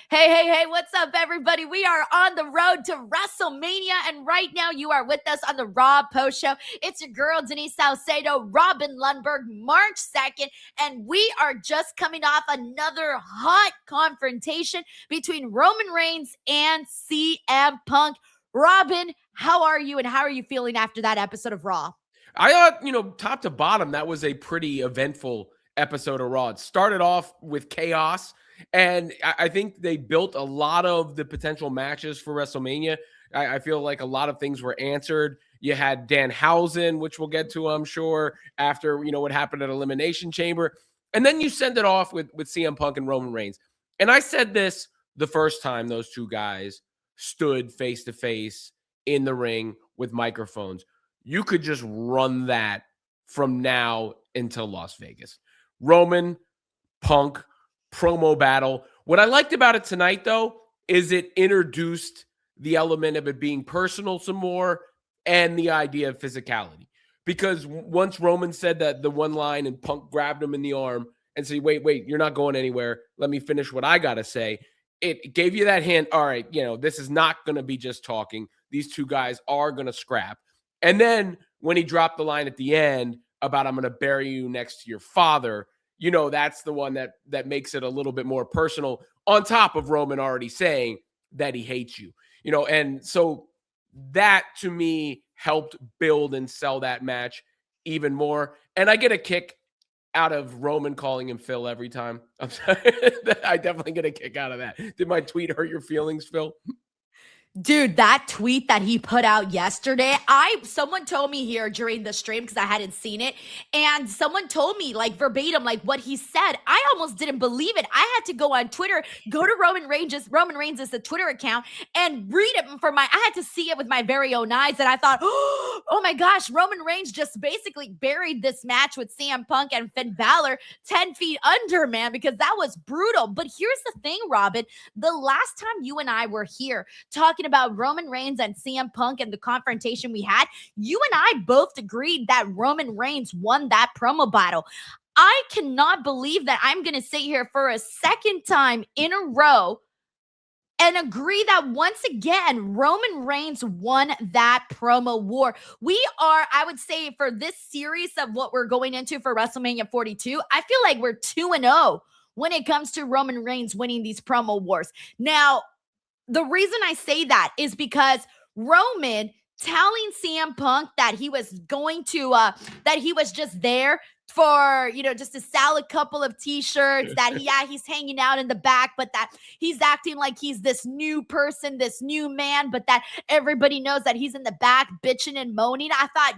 Hey, what's up, everybody? We are on the road to WrestleMania, and right now you are with us on the Raw Post Show. It's your girl, Denise Salcedo, Robin Lundberg, March 2nd, and we are just coming off another hot confrontation between Roman Reigns and CM Punk. Robin, how are you, and how are you feeling after that episode of Raw? I thought, top to bottom, that was a pretty eventful episode of Raw. It started off with chaos, and I think they built a lot of the potential matches for WrestleMania. I feel like a lot of things were answered. You had Danhausen, which we'll get to, I'm sure, after, what happened at Elimination Chamber. And then you send it off with CM Punk and Roman Reigns. And I said this the first time those two guys stood face to face in the ring with microphones. You could just run that from now until Las Vegas. Roman, Punk, promo battle. What I liked about it tonight, though, is it introduced the element of it being personal some more and the idea of physicality. Because once Roman said that the one line and Punk grabbed him in the arm and said, wait, you're not going anywhere. Let me finish what I got to say. It gave you that hint. All right, this is not going to be just talking. These two guys are going to scrap. And then when he dropped the line at the end about I'm going to bury you next to your father, that's the one that makes it a little bit more personal, on top of Roman already saying that he hates you. And so that to me helped build and sell that match even more. And I get a kick out of Roman calling him Phil every time. I'm sorry. I definitely get a kick out of that. Did my tweet hurt your feelings, Phil? Dude, that tweet that he put out yesterday, someone told me here during the stream because I hadn't seen it, and someone told me like verbatim like what he said. I almost didn't believe it. I had to go on Twitter, go to Roman Reigns' the Twitter account, and read it I had to see it with my very own eyes, and I thought, oh my gosh, Roman Reigns just basically buried this match with CM Punk and Finn Balor 10 feet under, man, because that was brutal. But here's the thing, Robin, the last time you and I were here talking about Roman Reigns and CM Punk and the confrontation we had, you and I both agreed that Roman Reigns won that promo battle. I cannot believe that I'm going to sit here for a second time in a row and agree that once again, Roman Reigns won that promo war. We are, I would say, for this series of what we're going into for WrestleMania 42, I feel like we're 2-0 when it comes to Roman Reigns winning these promo wars. Now, the reason I say that is because Roman telling CM Punk that he was going to, that he was just there for, just to sell a couple of t-shirts, that he's hanging out in the back, but that he's acting like he's this new person, this new man, but that everybody knows that he's in the back bitching and moaning. I thought,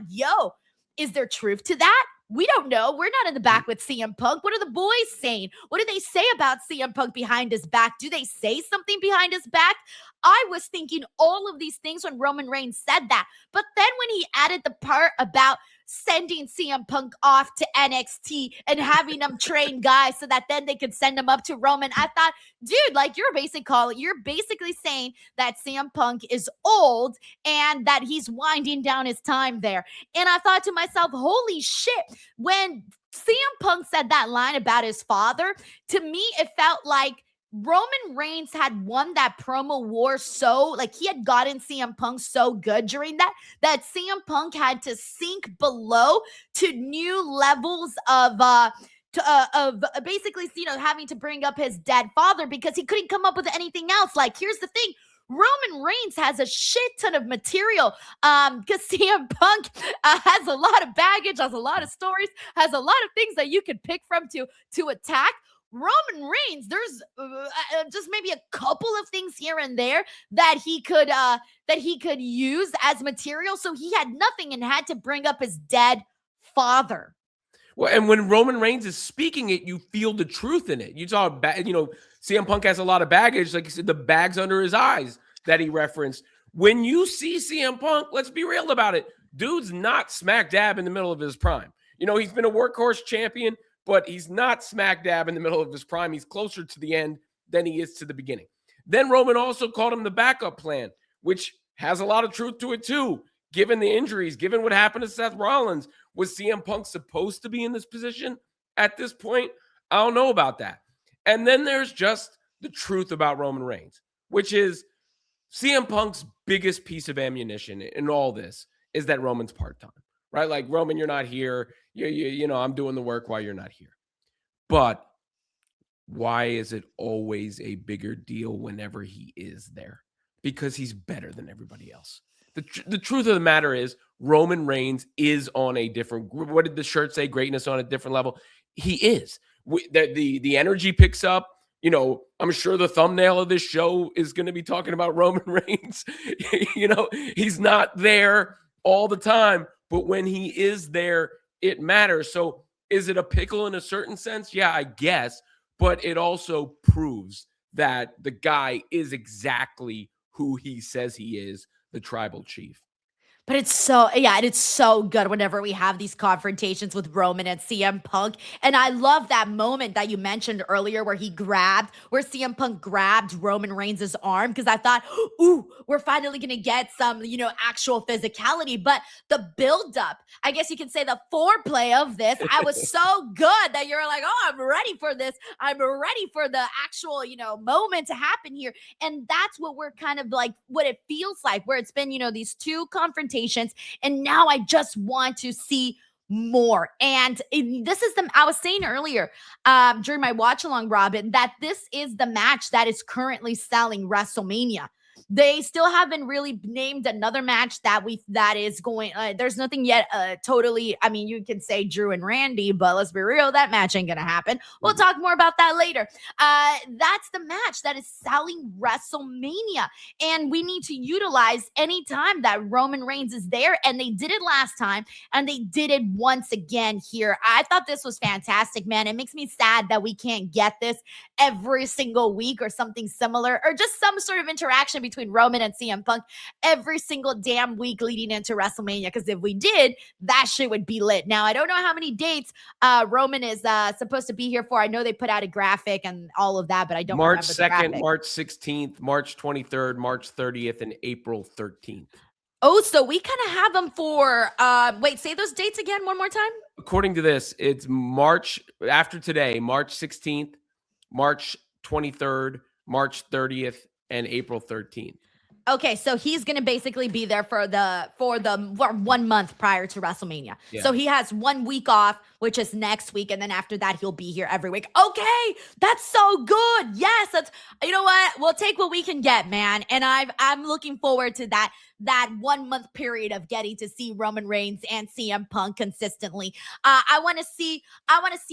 is there truth to that? We don't know. We're not in the back with CM Punk. What are the boys saying? What do they say about CM Punk behind his back? Do they say something behind his back? I was thinking all of these things when Roman Reigns said that. But then when he added the part about sending CM Punk off to NXT and having them train guys so that then they could send him up to Roman, I thought, dude, like you're basically saying that CM Punk is old and that he's winding down his time there. And I thought to myself, holy shit, when CM Punk said that line about his father, to me, it felt like Roman Reigns had won that promo war he had gotten CM Punk so good during that CM Punk had to sink below to new levels of basically, having to bring up his dead father because he couldn't come up with anything else. Like, here's the thing. Roman Reigns has a shit ton of material because CM Punk has a lot of baggage, has a lot of stories, has a lot of things that you could pick from to attack. Roman Reigns, there's just maybe a couple of things here and there that he could use as material. So he had nothing and had to bring up his dead father. Well, and when Roman Reigns is speaking it, you feel the truth in it. You saw, CM Punk has a lot of baggage, like you said, the bags under his eyes that he referenced. When you see CM Punk, let's be real about it. Dude's not smack dab in the middle of his prime. He's been a workhorse champion, but he's not smack dab in the middle of his prime. He's closer to the end than he is to the beginning. Then Roman also called him the backup plan, which has a lot of truth to it too. Given the injuries, given what happened to Seth Rollins, was CM Punk supposed to be in this position at this point? I don't know about that. And then there's just the truth about Roman Reigns, which is CM Punk's biggest piece of ammunition in all this is that Roman's part-time, right? Like, Roman, you're not here. You know, I'm doing the work while you're not here. But why is it always a bigger deal whenever he is there? Because he's better than everybody else. The truth of the matter is Roman Reigns is on a different, what did the shirt say? Greatness on a different level. He is. The energy picks up. You know, I'm sure the thumbnail of this show is going to be talking about Roman Reigns. You know, he's not there all the time, but when he is there, it matters. So is it a pickle in a certain sense? Yeah, I guess. But it also proves that the guy is exactly who he says he is, the tribal chief. But it's so, yeah, and it's so good whenever we have these confrontations with Roman and CM Punk. And I love that moment that you mentioned earlier where where CM Punk grabbed Roman Reigns' arm, because I thought, ooh, we're finally going to get some, you know, actual physicality. But the buildup, I guess you can say the foreplay of this, I was so good that you're like, oh, I'm ready for this. I'm ready for the actual, you know, moment to happen here. And that's what we're kind of like, what it feels like, where it's been, you know, these two confrontations. And now I just want to see more. And this is I was saying earlier during my watch along, Robin, that this is the match that is currently selling WrestleMania. They still haven't really named another match that is going. There's nothing yet. Totally. I mean, you can say Drew and Randy, but let's be real, that match ain't gonna happen. We'll talk more about that later. That's the match that is selling WrestleMania, and we need to utilize any time that Roman Reigns is there. And they did it last time, and they did it once again here. I thought this was fantastic, man. It makes me sad that we can't get this every single week or something similar, or just some sort of interaction between Roman and CM Punk every single damn week leading into WrestleMania. Because if we did, that shit would be lit. Now, I don't know how many dates Roman is supposed to be here for. I know they put out a graphic and all of that, but I don't March remember 2nd, the graphic. March 16th, March 23rd, March 30th, and April 13th. Oh, so we kind of have them for, wait, say those dates again one more time. According to this, it's March, after today, March 16th, March 23rd, March 30th, and April 13th. Okay, so he's going to basically be there for 1 month prior to WrestleMania. Yeah. So he has 1 week off, which is next week, and then after that he'll be here every week. Okay, that's so good. Yes, that's, you know what? We'll take what we can get, man. And I'm looking forward to that 1 month period of getting to see Roman Reigns and CM Punk consistently. I want to see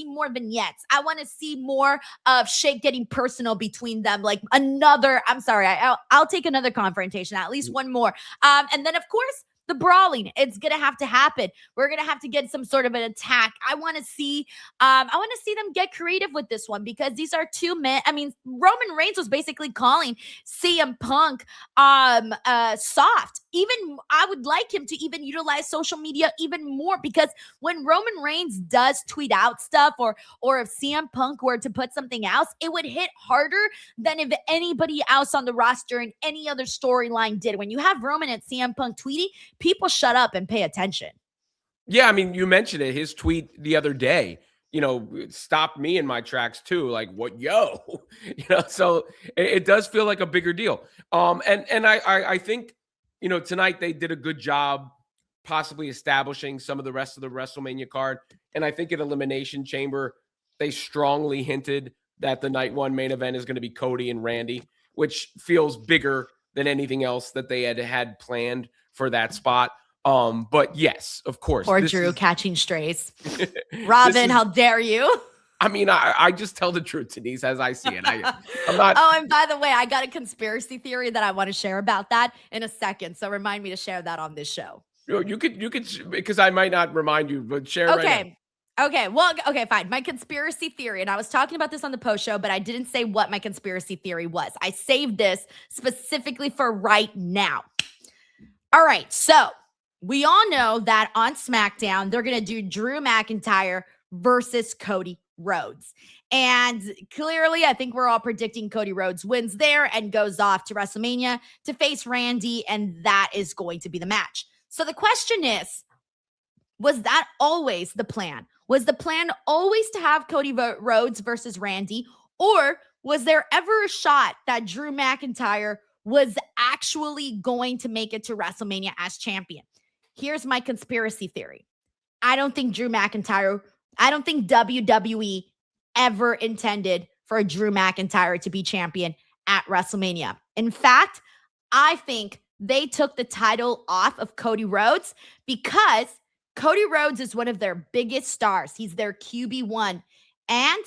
more vignettes. I want to see more of shit getting personal between them. Like I'll take another confrontation, at least one more. And then of course, the brawling, it's gonna have to happen. We're gonna have to get some sort of an attack. I want to see them get creative with this one, because these are two men. I mean, Roman Reigns was basically calling CM Punk soft. Even I would like him to even utilize social media even more, because when Roman Reigns does tweet out stuff, or if CM Punk were to put something else, it would hit harder than if anybody else on the roster in any other storyline did. When you have Roman and CM Punk tweeting, people shut up and pay attention. Yeah, I mean, you mentioned it. His tweet the other day, you know, stopped me in my tracks too. Like, what, yo? You know, so it does feel like a bigger deal. And I think, you know, tonight they did a good job possibly establishing some of the rest of the WrestleMania card. And I think at Elimination Chamber, they strongly hinted that the night one main event is going to be Cody and Randy, which feels bigger than anything else that they had planned for that spot. But yes, of course. Or Drew catching strays. Robin, how dare you? I mean, I just tell the truth, Denise, as I see it. I'm not. Oh, and by the way, I got a conspiracy theory that I want to share about that in a second. So remind me to share that on this show. You could, because I might not remind you, but share right now. Okay. Well, okay, fine. My conspiracy theory, and I was talking about this on the post show, but I didn't say what my conspiracy theory was. I saved this specifically for right now. All right. So we all know that on SmackDown, they're going to do Drew McIntyre versus Cody Rhodes. And clearly, I think we're all predicting Cody Rhodes wins there and goes off to WrestleMania to face Randy. And that is going to be the match. So the question is, was that always the plan? Was the plan always to have Cody Rhodes versus Randy? Or was there ever a shot that Drew McIntyre was actually going to make it to WrestleMania as champion? Here's my conspiracy theory. I don't think WWE ever intended for Drew McIntyre to be champion at WrestleMania. In fact, I think they took the title off of Cody Rhodes because Cody Rhodes is one of their biggest stars. He's their QB1. And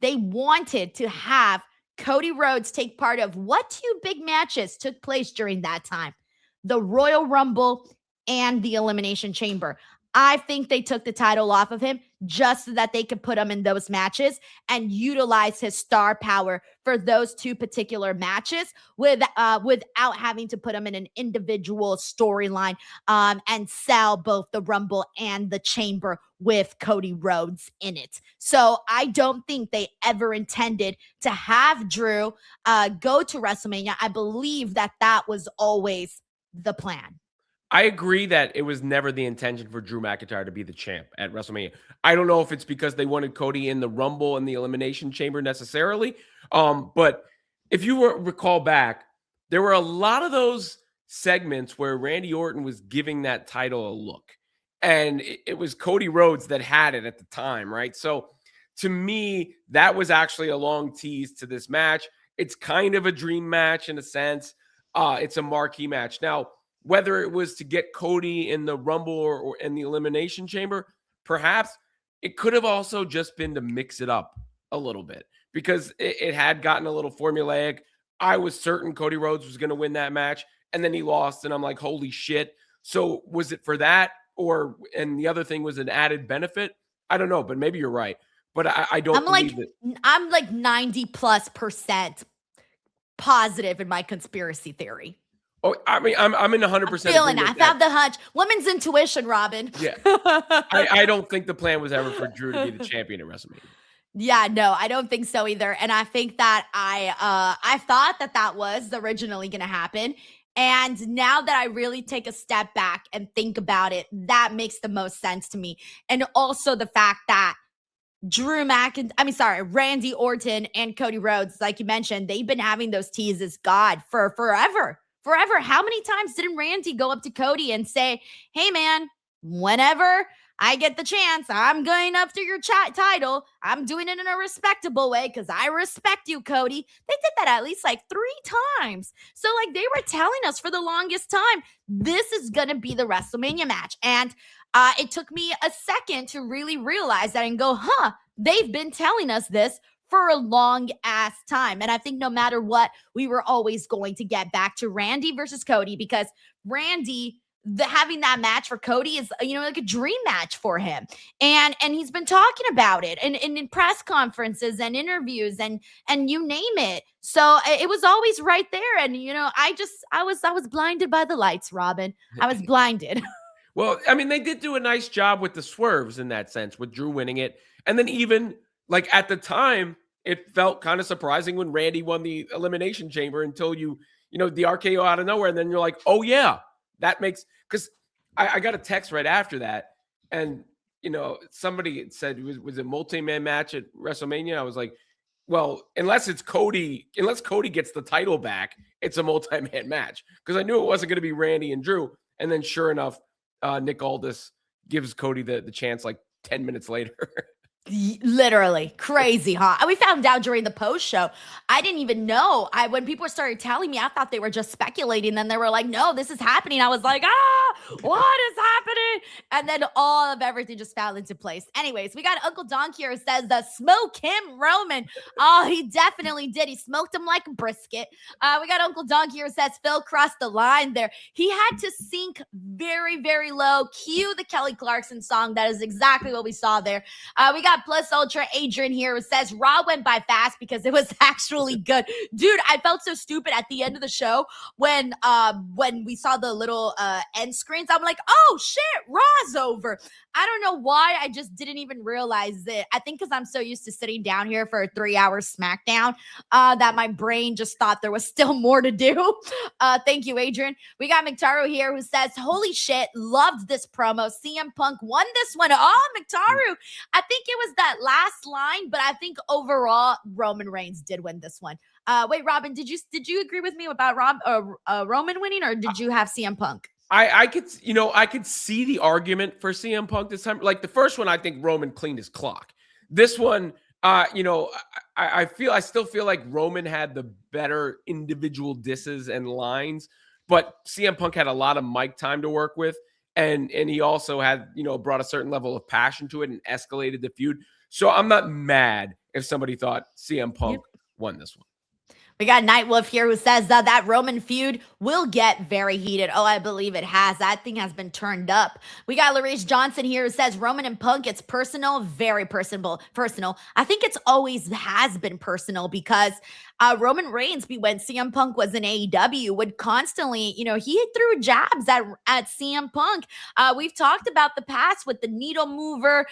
they wanted to have Cody Rhodes take part of what two big matches took place during that time? The Royal Rumble and the Elimination Chamber. I think they took the title off of him just so that they could put him in those matches and utilize his star power for those two particular matches without having to put him in an individual storyline and sell both the Rumble and the Chamber with Cody Rhodes in it. So I don't think they ever intended to have Drew go to WrestleMania. I believe that was always the plan. I agree that it was never the intention for Drew McIntyre to be the champ at WrestleMania. I don't know if it's because they wanted Cody in the Rumble and the Elimination Chamber necessarily. But if you recall back, there were a lot of those segments where Randy Orton was giving that title a look. And it was Cody Rhodes that had it at the time, right? So to me, that was actually a long tease to this match. It's kind of a dream match in a sense. It's a marquee match. Now, whether it was to get Cody in the Rumble or in the Elimination Chamber, perhaps it could have also just been to mix it up a little bit because it had gotten a little formulaic. I was certain Cody Rhodes was going to win that match, and then he lost, and I'm like, holy shit. So was it for that? And the other thing was an added benefit? I don't know, but maybe you're right. But I don't believe it. I'm like 90+% positive in my conspiracy theory. Oh, I mean, I'm in 100%. I have the hunch. Women's intuition, Robin. Yeah. I don't think the plan was ever for Drew to be the champion at WrestleMania. Yeah, no, I don't think so either. And I think that I thought that was originally going to happen. And now that I really take a step back and think about it, that makes the most sense to me. And also the fact that Randy Orton and Cody Rhodes, like you mentioned, they've been having those teases, for forever. Forever. How many times didn't Randy go up to Cody and say, hey, man, whenever I get the chance, I'm going after your title. I'm doing it in a respectable way because I respect you, Cody. They did that at least like 3 times. So like they were telling us for the longest time, this is going to be the WrestleMania match. And it took me a second to really realize that and go, they've been telling us this for a long ass time. And I think no matter what, we were always going to get back to Randy versus Cody because Randy, having that match for Cody is, like a dream match for him. And he's been talking about it and in press conferences and interviews and you name it. So it was always right there. And, I was blinded by the lights, Robin. I was blinded. Well, I mean, they did do a nice job with the swerves in that sense with Drew winning it. And then even like at the time, it felt kind of surprising when Randy won the Elimination Chamber until the RKO out of nowhere. And then you're like, oh, yeah, that makes – because I got a text right after that. And, somebody said, was it multi-man match at WrestleMania? I was like, well, unless Cody gets the title back, it's a multi-man match. Because I knew it wasn't going to be Randy and Drew. And then sure enough, Nick Aldis gives Cody the chance like 10 minutes later. Literally crazy, huh? And we found out during the post show. I didn't even know. When people started telling me, I thought they were just speculating. Then they were like, "No, this is happening." I was like, what is happening? And then all of everything just fell into place. Anyways, we got Uncle Donk here who says the smoke him Roman. Oh, he definitely did. He smoked him like a brisket. We got Uncle Donk here who says Phil crossed the line there. He had to sink very, very low. Cue the Kelly Clarkson song. That is exactly what we saw there. We got Plus Ultra Adrian here who says Raw went by fast because it was actually good. Dude, I felt so stupid at the end of the show when we saw the little end screens. I'm like, oh shit, Raw's over. I don't know why. I just didn't even realize it. I think because I'm so used to sitting down here for a 3-hour SmackDown that my brain just thought there was still more to do. Thank you, Adrian. We got Mictaro here who says, holy shit, loved this promo. CM Punk won this one. Oh, Mictaro. I think it was that last line, but I think overall Roman Reigns did win this one. Wait, Robin, did you agree with me about Roman winning, or did you have CM Punk? I could see the argument for CM Punk this time. Like the first one, I think Roman cleaned his clock. This one, I still feel like Roman had the better individual disses and lines, but CM Punk had a lot of mic time to work with, and he also had brought a certain level of passion to it and escalated the feud. So I'm not mad if somebody thought CM Punk won this one. We got Nightwolf here who says that Roman feud will get very heated. Oh, I believe it has. That thing has been turned up. We got Larice Johnson here who says Roman and Punk, it's personal, very personal. I think it's always has been personal because Roman Reigns, when CM Punk was in AEW, would constantly, he threw jabs at CM Punk. We've talked about the past with the needle mover,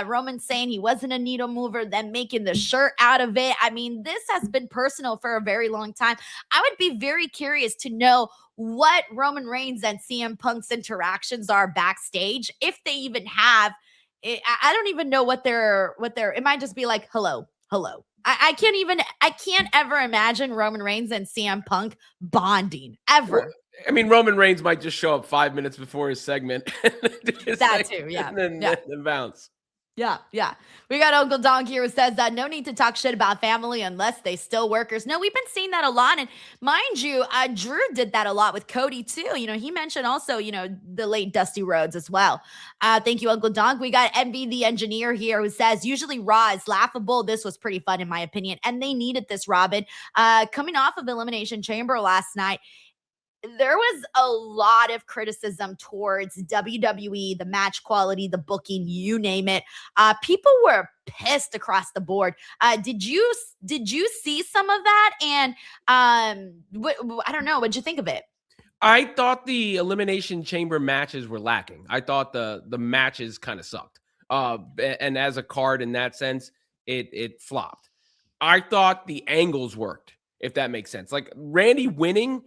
Roman saying he wasn't a needle mover, then making the shirt out of it. I mean, this has been personal for a very long time. I would be very curious to know what Roman Reigns and CM Punk's interactions are backstage, if they even have. I don't even know what they're. It might just be like, hello. I can't ever imagine Roman Reigns and CM Punk bonding ever. Well, I mean, Roman Reigns might just show up 5 minutes before his segment. Too, yeah. And then bounce. Yeah. We got Uncle Donk here who says that no need to talk shit about family unless they still workers. No, we've been seeing that a lot. And mind you, Drew did that a lot with Cody too. He mentioned also, the late Dusty Rhodes as well. Thank you, Uncle Donk. We got Envy the Engineer here who says, usually Raw is laughable. This was pretty fun in my opinion. And they needed this, Robin. Coming off of Elimination Chamber last night, there was a lot of criticism towards WWE, the match quality, the booking, you name it. People were pissed across the board. Did you see some of that? And I don't know. What'd you think of it? I thought the Elimination Chamber matches were lacking. I thought the matches kind of sucked. And as a card in that sense, it flopped. I thought the angles worked, if that makes sense. Like Randy winning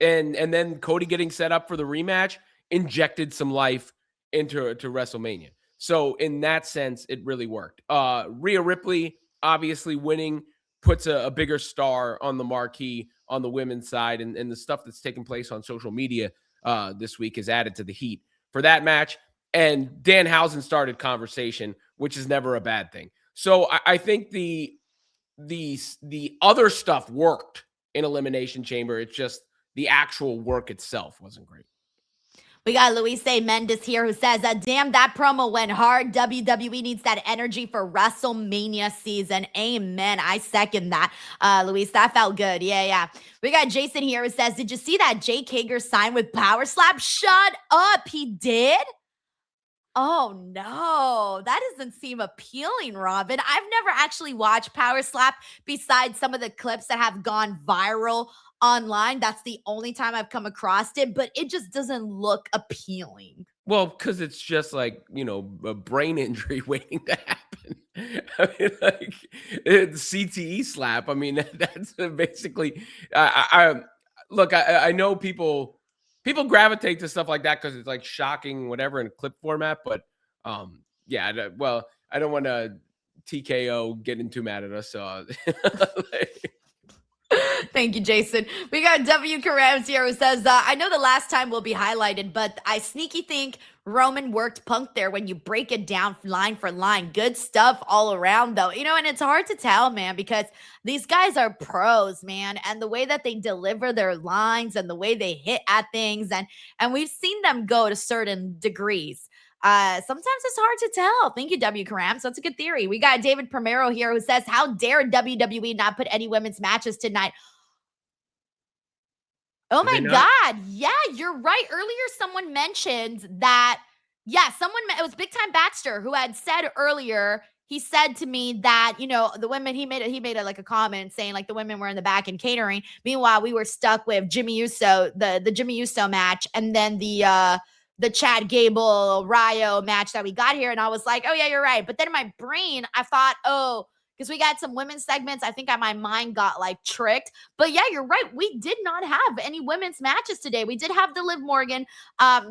and then Cody getting set up for the rematch injected some life into WrestleMania. So in that sense, it really worked. Rhea Ripley obviously winning puts a bigger star on the marquee on the women's side, and the stuff that's taking place on social media this week is added to the heat for that match. And Danhausen started conversation, which is never a bad thing. So I think the other stuff worked in Elimination Chamber. It's just the actual work itself wasn't great. We got Luis A. Mendes here who says, damn, that promo went hard. WWE needs that energy for WrestleMania season. Amen. I second that. Luis, that felt good. Yeah. We got Jason here who says, did you see that Jake Hager signed with Power Slap? Shut up. He did? Oh, no, that doesn't seem appealing, Robin. I've never actually watched Power Slap besides some of the clips that have gone viral online. That's the only time I've come across it, but it just doesn't look appealing. Well, because it's just like, a brain injury waiting to happen. I mean, like CTE slap. I mean, that's basically, I know people gravitate to stuff like that because it's like shocking, whatever, in clip format. But I don't want to TKO getting too mad at us. So Thank you, Jason. We got W. Karams here who says, I know the last time will be highlighted, but I sneaky think Roman worked Punk there when you break it down line for line. Good stuff all around, though. And it's hard to tell, man, because these guys are pros, man, and the way that they deliver their lines and the way they hit at things, and we've seen them go to certain degrees. Sometimes it's hard to tell. Thank you, W. Karams. That's a good theory. We got David Primero here who says, how dare WWE not put any women's matches tonight? Oh my God. Yeah, you're right. Earlier, someone mentioned that. Yeah, it was Big Time Baxter who had said earlier, he said to me that, the women, he made a comment saying like the women were in the back and catering. Meanwhile, we were stuck with Jimmy Uso, the Jimmy Uso match, and then the Chad Gable Ryo match that we got here. And I was like, oh yeah, you're right. But then in my brain, I thought, oh, because we got some women's segments. I think my mind got like tricked. But yeah, you're right. We did not have any women's matches today. We did have the Liv Morgan.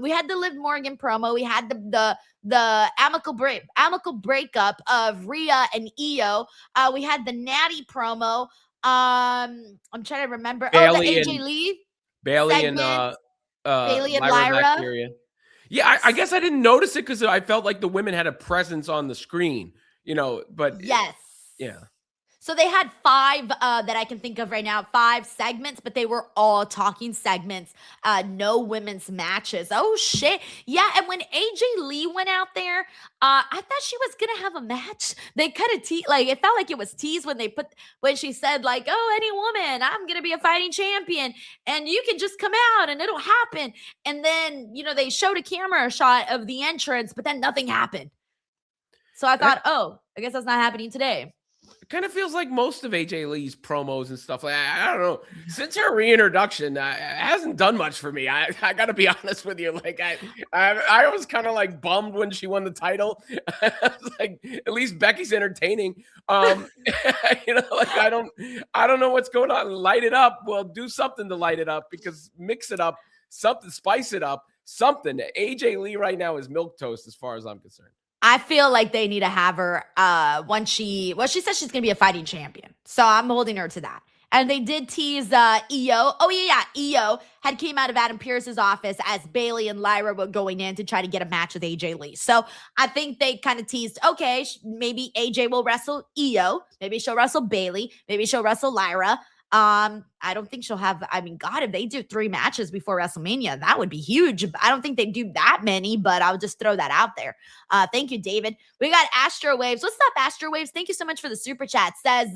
We had the Liv Morgan promo. We had the amicable breakup of Rhea and Io. We had the Natty promo. I'm trying to remember. The AJ Lee Bailey segment. and Bailey and Lyra. Lyra. Yeah, I guess I didn't notice it because I felt like the women had a presence on the screen, but yes. Yeah. So they had 5 that I can think of right now, 5 segments, but they were all talking segments. No women's matches. Oh shit. Yeah, and when AJ Lee went out there, I thought she was gonna have a match. They kind of it felt like it was teased when she said like, "Oh, any woman, I'm gonna be a fighting champion, and you can just come out and it'll happen." And then they showed a camera shot of the entrance, but then nothing happened. So I thought, I guess that's not happening today. It kind of feels like most of AJ Lee's promos and stuff like I don't know. Since her reintroduction, it hasn't done much for me. I got to be honest with you. Like I was kind of like bummed when she won the title. Like at least Becky's entertaining. Like I don't know what's going on. Light it up. Well, do something to light it up because mix it up, something, spice it up, something. AJ Lee right now is milquetoast as far as I'm concerned. I feel like they need to have her she said she's going to be a fighting champion. So I'm holding her to that. And they did tease Io. Oh, yeah. Io had came out of Adam Pearce's office as Bailey and Lyra were going in to try to get a match with AJ Lee. So I think they kind of teased, okay, maybe AJ will wrestle Io. Maybe she'll wrestle Bailey. Maybe she'll wrestle Lyra. I don't think she'll have, God, if they do 3 matches before WrestleMania, that would be huge. I don't think they do that many, but I'll just throw that out there. Thank you, David. We got Astro Waves. What's up, Astro Waves? Thank you so much for the super chat. Says,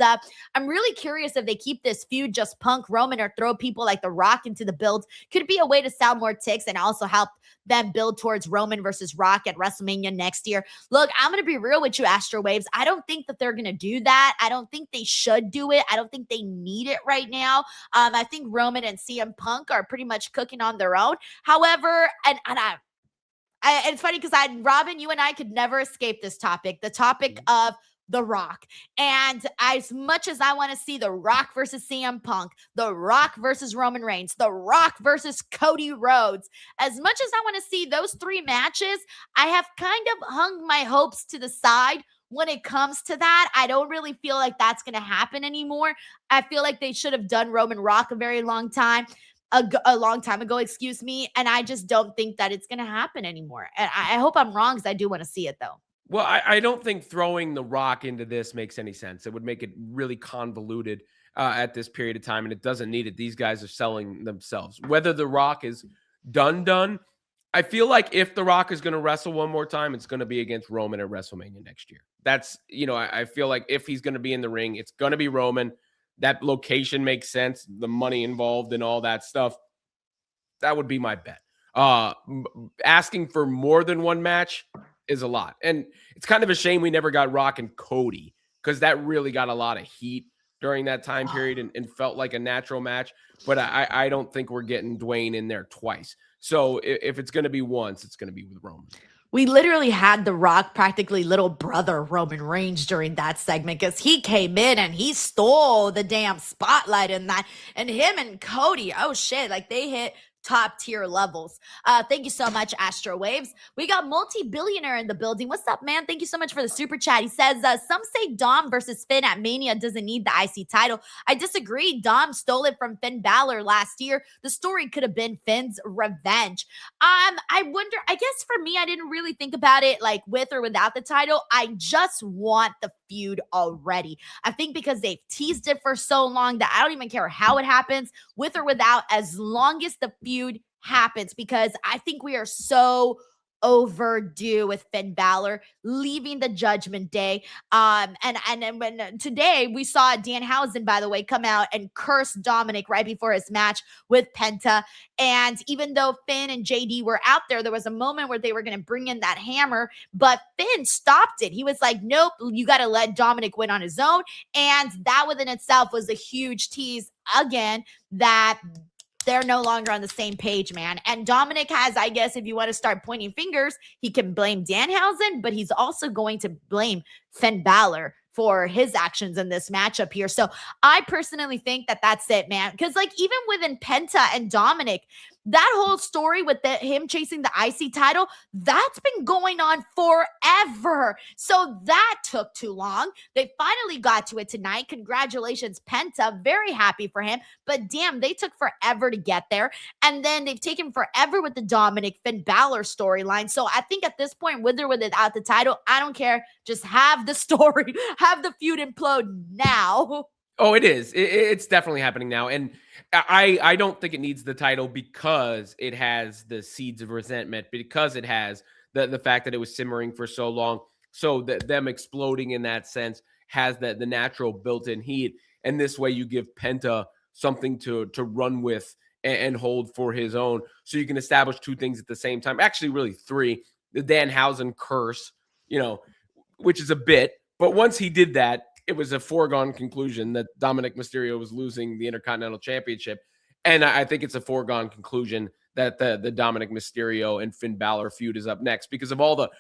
I'm really curious if they keep this feud just Punk, Roman, or throw people like The Rock into the build. Could it be a way to sell more ticks and also help them build towards Roman versus Rock at WrestleMania next year? Look, I'm going to be real with you, Astro Waves. I don't think that they're going to do that. I don't think they should do it. I don't think they need it right now. I think Roman and CM Punk are pretty much cooking on their own. However, and it's funny because Robin, you and I could never escape this topic, the topic of The Rock. And as much as I want to see The Rock versus CM Punk, The Rock versus Roman Reigns, The Rock versus Cody Rhodes, as much as I want to see those 3 matches, I have kind of hung my hopes to the side. When it comes to that, I don't really feel like that's going to happen anymore. I feel like they should have done Roman Rock a long time ago, excuse me. And I just don't think that it's going to happen anymore. And I hope I'm wrong because I do want to see it though. Well, I don't think throwing The Rock into this makes any sense. It would make it really convoluted at this period of time, and it doesn't need it. These guys are selling themselves. Whether The Rock is done, I feel like if The Rock is going to wrestle one more time, it's going to be against Roman at WrestleMania next year. That's, I feel like if he's going to be in the ring, it's going to be Roman. That location makes sense. The money involved and all that stuff. That would be my bet. Asking for more than one match is a lot. And it's kind of a shame we never got Rock and Cody because that really got a lot of heat during that time period and felt like a natural match. But I don't think we're getting Dwayne in there twice. So if it's going to be once, it's going to be with Roman. We literally had The Rock practically little brother Roman Reigns during that segment because he came in and he stole the damn spotlight in that. And him and Cody, oh shit, like they hit top tier levels. Thank you so much, Astro Waves. We got multi-billionaire in the building. What's up, man? Thank you so much for the super chat. He says, some say Dom versus Finn at Mania doesn't need the IC title. I disagree. Dom stole it from Finn Balor last year. The story could have been Finn's revenge. I wonder, I guess for me, I didn't really think about it like with or without the title. I just want the feud already. I think because they've teased it for so long that I don't even care how it happens, with or without, as long as the feud happens, because I think we are so overdue with Finn Balor leaving the Judgment Day. And when today we saw Danhausen, by the way, come out and curse Dominic right before his match with Penta. And even though Finn and JD were out there was a moment where they were going to bring in that hammer, but Finn stopped it. He was like, nope, you got to let Dominic win on his own. And that within itself was a huge tease again that they're no longer on the same page, man. And Dominic has, I guess, if you want to start pointing fingers, he can blame Danhausen, but he's also going to blame Finn Balor for his actions in this matchup here. So I personally think that that's it, man. Because like even within Penta and Dominic, that whole story with him chasing the IC title, that's been going on forever. So that took too long. They finally got to it tonight. Congratulations, Penta. Very happy for him. But damn, they took forever to get there. And then they've taken forever with the Dominic Finn Balor storyline. So I think at this point, with or without the title, I don't care. Just have the story, have the feud implode now. Oh, it is. It's definitely happening now. And I don't think it needs the title because it has the seeds of resentment, because it has the fact that it was simmering for so long. So that them exploding in that sense has the natural built-in heat. And this way you give Penta something to run with and hold for his own. So you can establish two things at the same time. Actually, really three. The Danhausen curse, which is a bit. But once he did that, it was a foregone conclusion that Dominic Mysterio was losing the Intercontinental Championship. And I think it's a foregone conclusion that the Dominic Mysterio and Finn Balor feud is up next because of all the,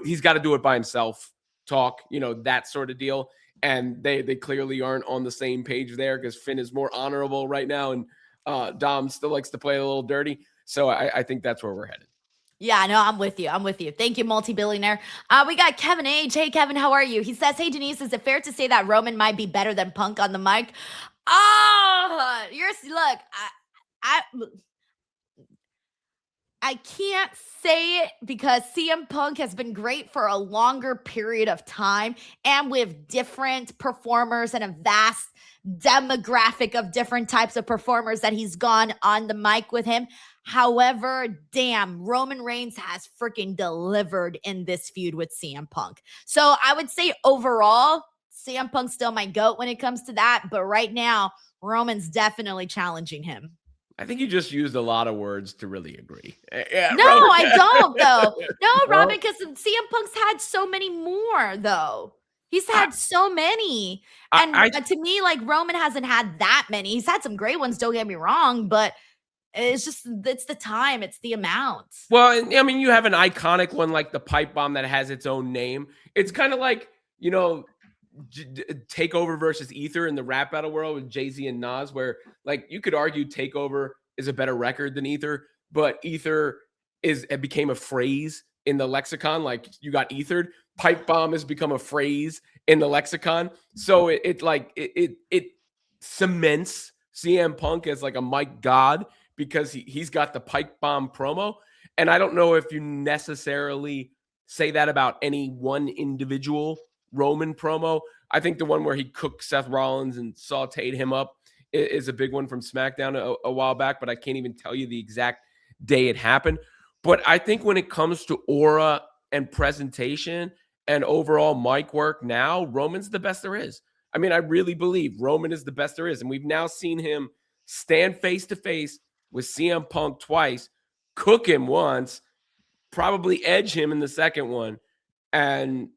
he's got to do it by himself talk, that sort of deal. And they clearly aren't on the same page there because Finn is more honorable right now. And Dom still likes to play a little dirty. So I think that's where we're headed. Yeah, no, I'm with you. Thank you, multi-billionaire. We got Kevin H. Hey, Kevin, how are you? He says, hey, Denise, is it fair to say that Roman might be better than Punk on the mic? Look, I can't say it because CM Punk has been great for a longer period of time and with different performers and a vast demographic of different types of performers that he's gone on the mic with him. However, damn, Roman Reigns has freaking delivered in this feud with CM Punk. So I would say overall, CM Punk's still my GOAT when it comes to that. But right now, Roman's definitely challenging him. I think you just used a lot of words to really agree. No, Robin. I don't, though. No, Robin, because CM Punk's had so many more, though. He's had so many. And to me, like, Roman hasn't had that many. He's had some great ones, don't get me wrong, but it's the time, it's the amount. Well, I mean, you have an iconic one like the pipe bomb that has its own name. It's kind of like, Takeover versus Ether in the rap battle world with Jay-Z and Nas, where like you could argue Takeover is a better record than Ether, but Ether it became a phrase in the lexicon. Like you got ethered. Pipe bomb has become a phrase in the lexicon. So it cements CM Punk as like a mic god because he's got the pipe bomb promo. And I don't know if you necessarily say that about any one individual Roman promo. I think the one where he cooked Seth Rollins and sauteed him up is a big one from SmackDown a while back, but I can't even tell you the exact day it happened. But I think when it comes to aura and presentation and overall mic work now, Roman's the best there is. I mean, I really believe Roman is the best there is. And we've now seen him stand face to face with CM Punk twice, cook him once, probably edge him in the second one. And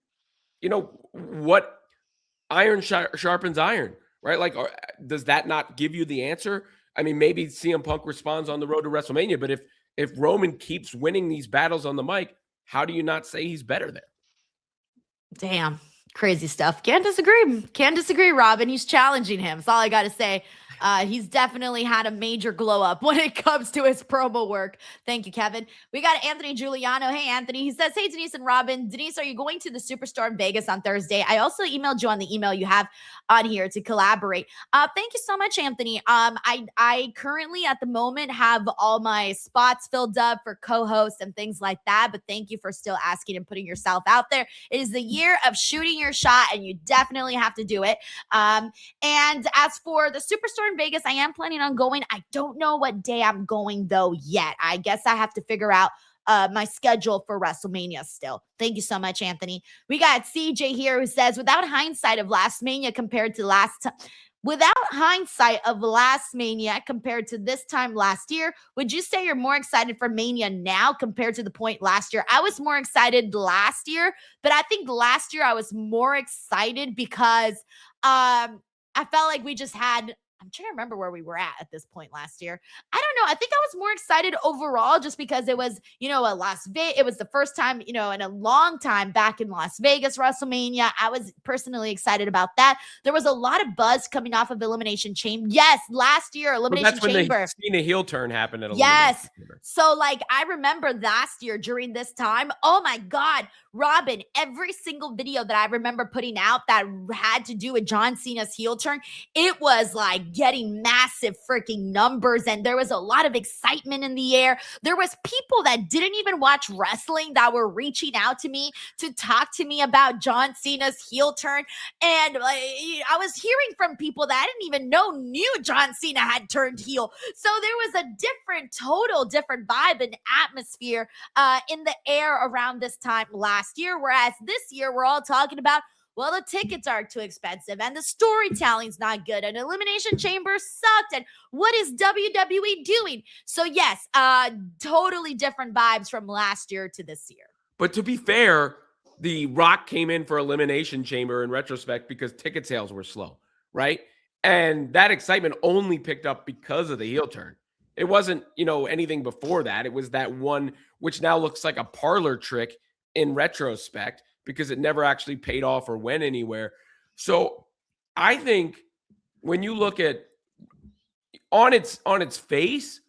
what iron sharpens iron, right? Like, does that not give you the answer? I mean, maybe CM Punk responds on the road to WrestleMania, but if Roman keeps winning these battles on the mic, how do you not say he's better there? Damn, crazy stuff. Can't disagree, Robin. He's challenging him. That's all I got to say. He's definitely had a major glow up when it comes to his promo work. Thank you, Kevin. We got Anthony Giuliano. Hey, Anthony. He says, hey, Denise and Robin. Denise, are you going to the Superstore in Vegas on Thursday? I also emailed you on the email you have on here to collaborate. Thank you so much, Anthony. I currently at the moment have all my spots filled up for co-hosts and things like that, but thank you for still asking and putting yourself out there. It is the year of shooting your shot, and you definitely have to do it. And as for the Superstore in Vegas, I am planning on going. I don't know what day I'm going though yet. I guess I have to figure out my schedule for WrestleMania still. Thank you so much, Anthony. We got CJ here who says, without hindsight of last Mania compared to this time last year, would you say you're more excited for Mania now compared to the point last year? I was more excited last year, but I think last year I was more excited because I felt like we just had I'm trying to remember where we were at this point last year. I don't know. I think I was more excited overall just because it was, a Las Vegas. It was the first time, in a long time back in Las Vegas WrestleMania. I was personally excited about that. There was a lot of buzz coming off of Elimination Chamber. Yes, last year, Elimination Well, that's Chamber. when the Cena heel turn happened at Elimination Yes. Chamber. So, like, I remember last year during this time, oh my God, Robin, every single video that I remember putting out that had to do with John Cena's heel turn, it was like getting massive freaking numbers. And there was a lot of excitement in the air. There was people that didn't even watch wrestling that were reaching out to me to talk to me about John Cena's heel turn. And I was hearing from people that I didn't even know knew John Cena had turned heel. So there was a total different vibe and atmosphere in the air around this time last year. Whereas this year, we're all talking about, well, the tickets are too expensive and the storytelling's not good and Elimination Chamber sucked and what is WWE doing? So yes, totally different vibes from last year to this year. But to be fair, The Rock came in for Elimination Chamber in retrospect because ticket sales were slow, right? And that excitement only picked up because of the heel turn. It wasn't, anything before that. It was that one, which now looks like a parlor trick in retrospect because it never actually paid off or went anywhere. So I think when you look at on its face,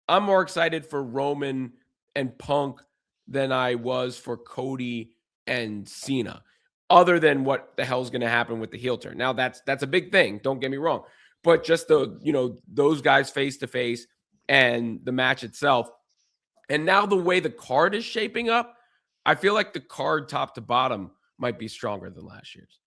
I'm more excited for Roman and Punk than I was for Cody and Cena, other than what the hell's going to happen with the heel turn. Now that's a big thing. Don't get me wrong, but just those guys face to face and the match itself. And now the way the card is shaping up, I feel like the card top to bottom might be stronger than last year's.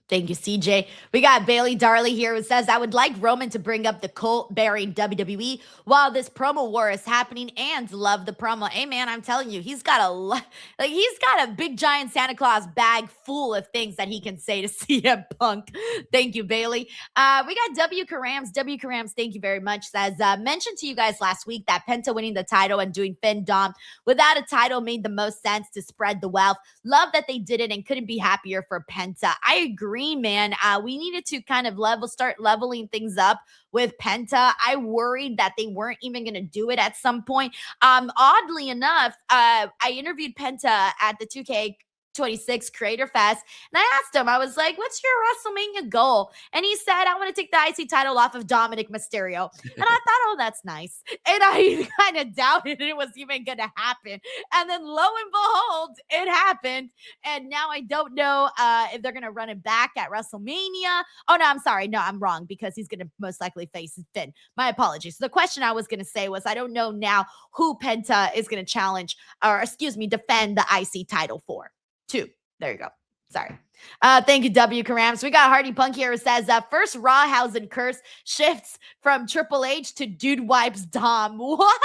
Thank you, CJ. We got Bailey Darley here who says, I would like Roman to bring up the cult bearing WWE while this promo war is happening and love the promo. Hey, man, I'm telling you, he's got a big giant Santa Claus bag full of things that he can say to CM Punk. Thank you, Bailey. We got W. Karams. W. Karams, thank you very much. Says, mentioned to you guys last week that Penta winning the title and doing Finn Dom without a title made the most sense to spread the wealth. Love that they did it and couldn't be happier for Penta. I agree, man. We needed to kind of start leveling things up with Penta. I worried that they weren't even going to do it at some point. Oddly enough, I interviewed Penta at the 2K26 Creator Fest. And I asked him, I was like, what's your WrestleMania goal? And he said, I want to take the IC title off of Dominic Mysterio. And I thought, oh, that's nice. And I kind of doubted it was even going to happen. And then lo and behold, it happened. And now I don't know if they're going to run it back at WrestleMania. Oh, no, I'm sorry. No, I'm wrong because he's going to most likely face Finn. My apologies. So the question I was going to say was, I don't know now who Penta is going to challenge defend the IC title for. 2. There you go. Sorry. Thank you, W. Karams. We got Hardy Punk here who says, first Rawhausen curse shifts from Triple H to Dude Wipes Dom. What?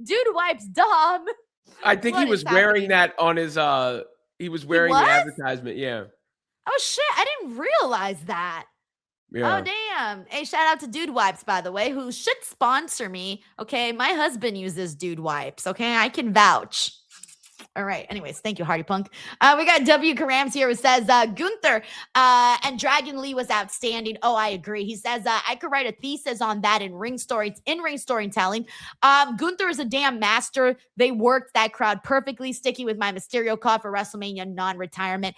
Dude Wipes Dom? I think he was wearing that on his, he was wearing the advertisement. Yeah. Oh, shit. I didn't realize that. Yeah. Oh, damn. Hey, shout out to Dude Wipes, by the way, who should sponsor me. Okay. My husband uses Dude Wipes. Okay. I can vouch. All right. Anyways, thank you, Hardy Punk. We got W. Karams here who says, Gunther and Dragon Lee was outstanding. Oh, I agree. He says, I could write a thesis on that in ring storytelling. Gunther is a damn master. They worked that crowd perfectly, sticking with my Mysterio call for WrestleMania non-retirement.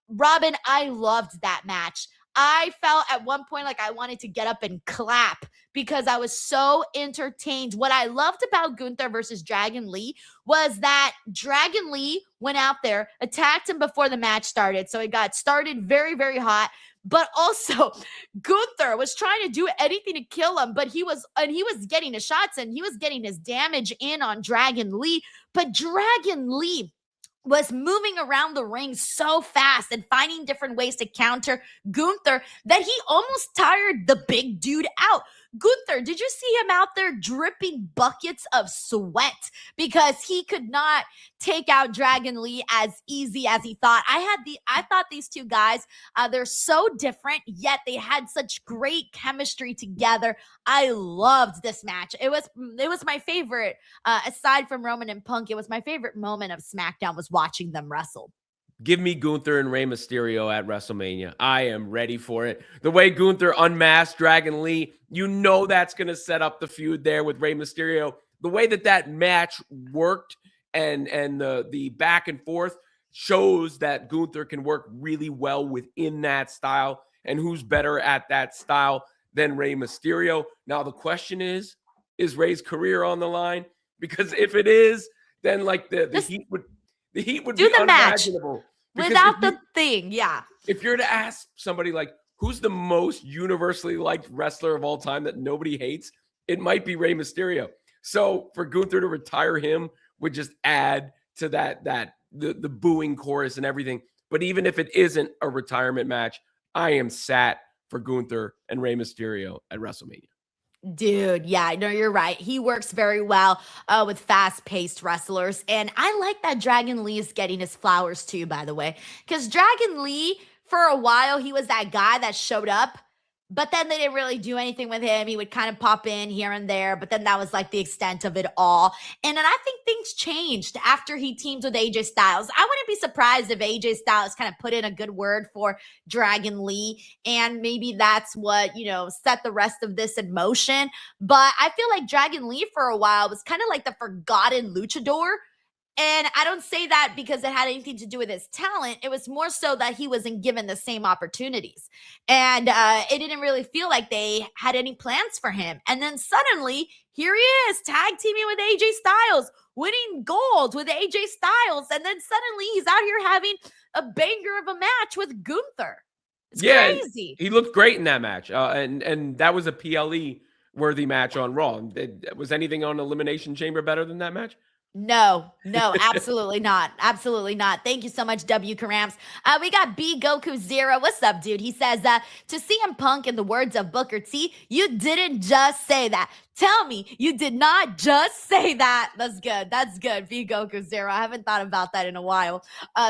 Robin, I loved that match. I felt at one point like I wanted to get up and clap because I was so entertained. What I loved about Gunther versus Dragon Lee was that Dragon Lee went out there, attacked him before the match started. So it got started very, very hot. But also, Gunther was trying to do anything to kill him, but he was getting his shots and he was getting his damage in on Dragon Lee. But Dragon Lee was moving around the ring so fast and finding different ways to counter Gunther that he almost tired the big dude out. Gunther, did you see him out there dripping buckets of sweat because he could not take out Dragon Lee as easy as he thought? I thought these two guys, they're so different, yet they had such great chemistry together. I loved this match. It was my favorite, aside from Roman and Punk. It was my favorite moment of SmackDown was watching them wrestle. Give me Gunther and Rey Mysterio at WrestleMania. I am ready for it. The way Gunther unmasked Dragon Lee, you know that's going to set up the feud there with Rey Mysterio. The way that match worked and the back and forth shows that Gunther can work really well within that style. And who's better at that style than Rey Mysterio? Now the question is Rey's career on the line? Because if it is, then like the heat would do be the unimaginable. match without the thing. Yeah. If you're to ask somebody like, who's the most universally liked wrestler of all time that nobody hates, it might be Rey Mysterio. So for Gunther to retire him would just add to the booing chorus and everything. But even if it isn't a retirement match, I am sat for Gunther and Rey Mysterio at WrestleMania. Dude, yeah, no, you're right. He works very well with fast-paced wrestlers. And I like that Dragon Lee is getting his flowers too, by the way. Because Dragon Lee, for a while, he was that guy that showed up, but then they didn't really do anything with him. He would kind of pop in here and there, but then that was like the extent of it all. And then I think things changed after he teamed with AJ Styles. I wouldn't be surprised if AJ Styles kind of put in a good word for Dragon Lee, and maybe that's what, set the rest of this in motion. But I feel like Dragon Lee for a while was kind of like the forgotten luchador. And I don't say that because it had anything to do with his talent. It was more so that he wasn't given the same opportunities. And it didn't really feel like they had any plans for him. And then suddenly, here he is, tag teaming with AJ Styles, winning gold with AJ Styles. And then suddenly he's out here having a banger of a match with Gunther. It's crazy. He looked great in that match. And that was a PLE-worthy match on Raw. Was anything on Elimination Chamber better than that match? No, absolutely not. Absolutely not. Thank you so much, W. Karams. We got B Goku Zero. What's up, dude? He says, to CM Punk, in the words of Booker T, you didn't just say that. Tell me you did not just say that. That's good. That's good. B Goku Zero. I haven't thought about that in a while.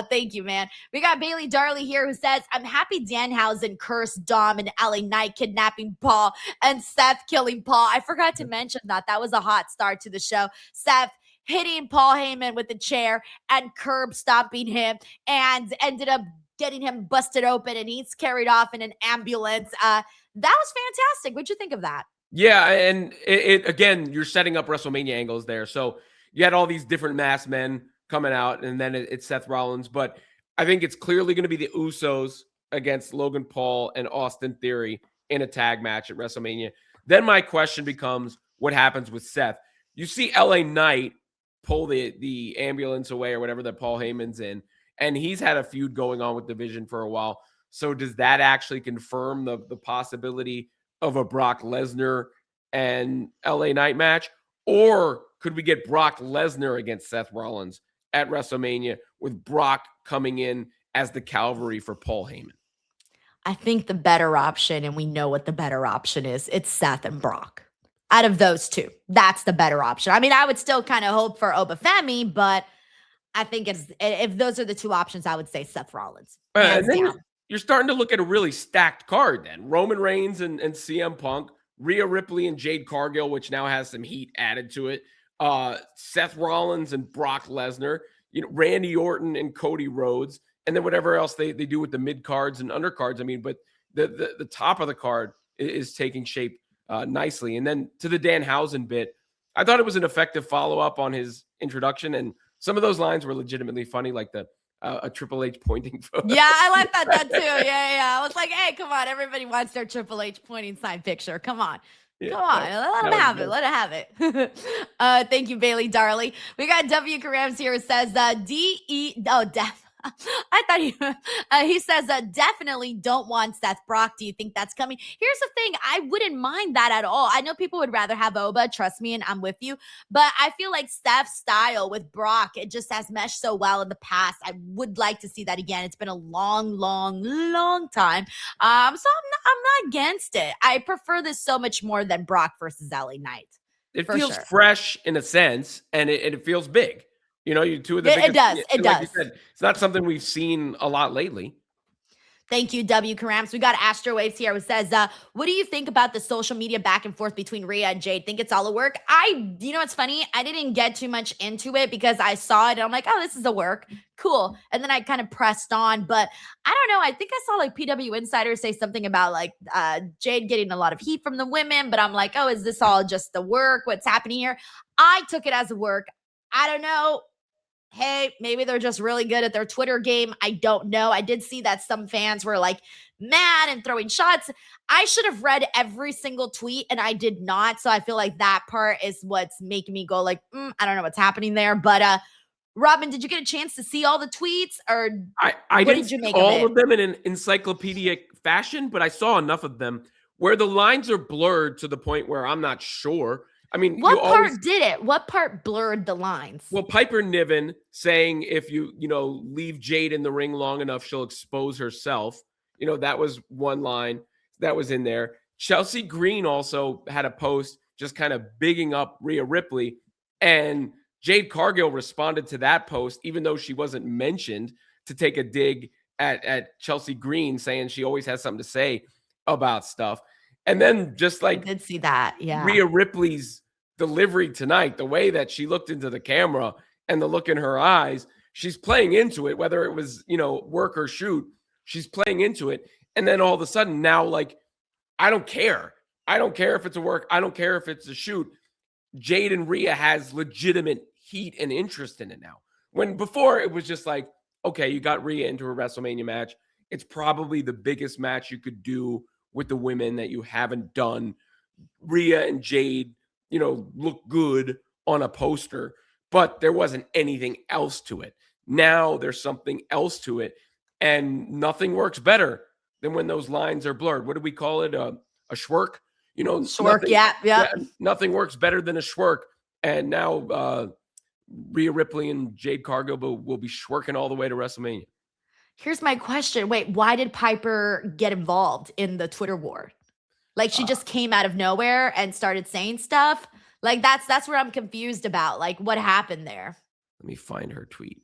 Thank you, man. We got Bailey Darley here who says, I'm happy Danhausen cursed Dom and LA Knight kidnapping Paul and Seth killing Paul. I forgot to mention that. That was a hot start to the show. Seth hitting Paul Heyman with the chair and curb stomping him and ended up getting him busted open, and he's carried off in an ambulance. That was fantastic. What'd you think of that? Yeah, and it again, you're setting up WrestleMania angles there. So you had all these different masked men coming out, and then it's Seth Rollins. But I think it's clearly going to be the Usos against Logan Paul and Austin Theory in a tag match at WrestleMania. Then my question becomes, what happens with Seth? You see LA Knight pull the ambulance away or whatever that Paul Heyman's in, and he's had a feud going on with Division for a while. So does that actually confirm the possibility of a Brock Lesnar and LA Knight match? Or could we get Brock Lesnar against Seth Rollins at WrestleMania with Brock coming in as the cavalry for Paul Heyman? I think the better option, and we know what the better option is, it's Seth and Brock. Out of those two, that's the better option. I mean, I would still kind of hope for Obafemi, but I think if those are the two options, I would say Seth Rollins. And then you're starting to look at a really stacked card then. Roman Reigns and CM Punk, Rhea Ripley and Jade Cargill, which now has some heat added to it. Seth Rollins and Brock Lesnar, Randy Orton and Cody Rhodes, and then whatever else they do with the mid cards and undercards. I mean, but the top of the card is taking shape nicely. And then to the Danhausen bit, I thought it was an effective follow-up on his introduction, and some of those lines were legitimately funny, like a Triple H pointing photo. Yeah, I like that too. Yeah. I was like, hey, come on, everybody wants their Triple H pointing sign picture. Come on. Yeah, come on, let him have it. Let him have it. Thank you, Bailey Darley. We got W. Karams here who says Def. I thought he says definitely don't want Seth. Brock, do you think that's coming? Here's the thing. I wouldn't mind that at all. I know people would rather have Oba. Trust me, and I'm with you. But I feel like Steph's style with Brock, it just has meshed so well in the past. I would like to see that again. It's been a long time. So I'm not against it. I prefer this so much more than Brock versus LA Knight. It feels fresh in a sense, and it feels big. You two of the biggest. It does. Like you said, it's not something we've seen a lot lately. Thank you, W. Carams. We got Astro Waves here who says, what do you think about the social media back and forth between Rhea and Jade? Think it's all a work? You know what's funny? I didn't get too much into it because I saw it and I'm like, oh, this is a work. Cool. And then I kind of pressed on, but I don't know. I think I saw like PW Insider say something about like Jade getting a lot of heat from the women, but I'm like, oh, is this all just the work? What's happening here? I took it as a work. I don't know. Hey, maybe they're just really good at their Twitter game. I don't know. I did see that some fans were like mad and throwing shots. I should have read every single tweet and I did not. So I feel like that part is what's making me go like, I don't know what's happening there. But Robin, did you get a chance to see all the tweets or I what didn't did you see make all of of them in an encyclopedic fashion, but I saw enough of them where the lines are blurred to the point where I'm not sure. I mean, what part did it? What part blurred the lines? Well, Piper Niven saying if you leave Jade in the ring long enough, she'll expose herself. That was one line that was in there. Chelsea Green also had a post just kind of bigging up Rhea Ripley, and Jade Cargill responded to that post, even though she wasn't mentioned, to take a dig at Chelsea Green, saying she always has something to say about stuff. And then just like I did see that, yeah. Rhea Ripley's delivery tonight, the way that she looked into the camera and the look in her eyes, she's playing into it, whether it was, work or shoot, she's playing into it. And then all of a sudden now, like, I don't care. I don't care if it's a work. I don't care if it's a shoot. Jade and Rhea has legitimate heat and interest in it now. When before it was just like, okay, you got Rhea into a WrestleMania match. It's probably the biggest match you could do with the women that you haven't done. Rhea and Jade, look good on a poster, but there wasn't anything else to it. Now there's something else to it, and nothing works better than when those lines are blurred. What do we call it? A schwerk? Schwerk, yeah. Nothing works better than a schwerk. And now Rhea Ripley and Jade Cargill will be schwerking all the way to WrestleMania. Here's my question. Wait, why did Piper get involved in the Twitter war? Like she just came out of nowhere and started saying stuff. Like that's where I'm confused about. Like what happened there? Let me find her tweet.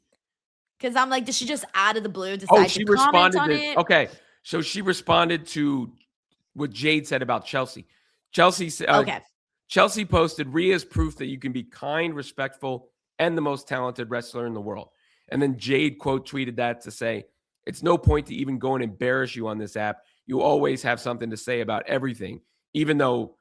Because I'm like, did she just out of the blue decide to comment on it? Okay, so she responded to what Jade said about Chelsea. Chelsea posted, Rhea is proof that you can be kind, respectful, and the most talented wrestler in the world. And then Jade quote tweeted that to say, it's no point to even go and embarrass you on this app. You always have something to say about everything, even though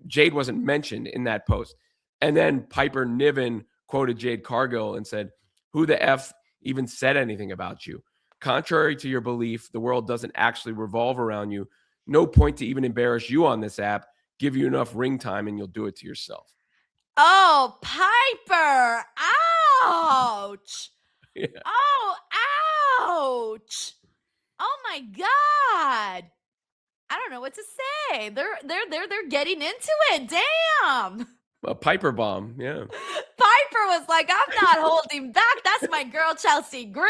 Jade wasn't mentioned in that post. And then Piper Niven quoted Jade Cargill and said, who the F even said anything about you? Contrary to your belief, the world doesn't actually revolve around you. No point to even embarrass you on this app. Give you enough ring time and you'll do it to yourself. Oh, Piper. Ouch. Yeah. Oh, ouch. Oh my God. I don't know what to say. They're getting into it. Damn. A Piper bomb. Yeah. Piper was like, I'm not holding back. That's my girl, Chelsea Green.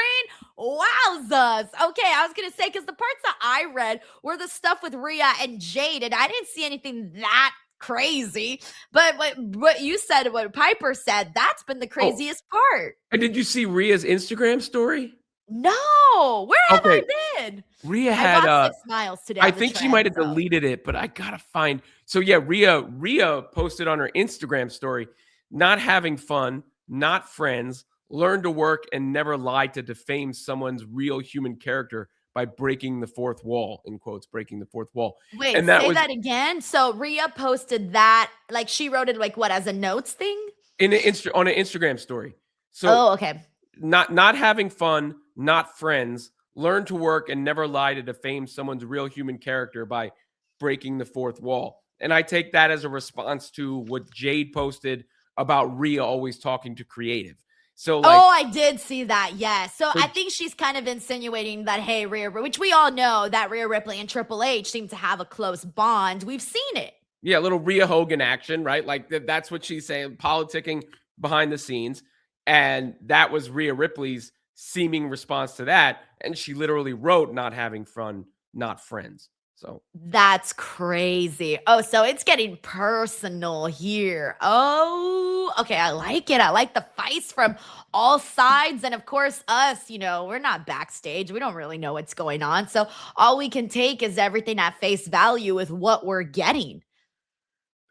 Wowzers. Okay, I was going to say, because the parts that I read were the stuff with Rhea and Jade, and I didn't see anything that crazy. But what you said, what Piper said, that's been the craziest part. And did you see Rhea's Instagram story? No. Where have I been? Rhea had I 6 miles today. I think she might have deleted it, but I gotta find. So yeah, Rhea posted on her Instagram story, not having fun, not friends, learn to work and never lie to defame someone's real human character by breaking the fourth wall, in quotes, breaking the fourth wall. Wait, and that that again. So Rhea posted that, like she wrote it like what, as a notes thing? On an Instagram story. So okay. Not having fun, not friends, learn to work and never lie to defame someone's real human character by breaking the fourth wall. And I take that as a response to what Jade posted about Rhea always talking to creative. So like, I did see that. Yes. So I think she's kind of insinuating that, hey, Rhea, which we all know that Rhea Ripley and Triple H seem to have a close bond. We've seen it. Yeah, a little Rhea Hogan action, right? Like that's what she's saying, politicking behind the scenes. And that was Rhea Ripley's seeming response to that. And she literally wrote, not having fun, not friends. So that's crazy. Oh, so it's getting personal here. Oh, Okay, I like it. I like the fights from all sides. And of course, us, we're not backstage. We don't really know what's going on. So all we can take is everything at face value with what we're getting.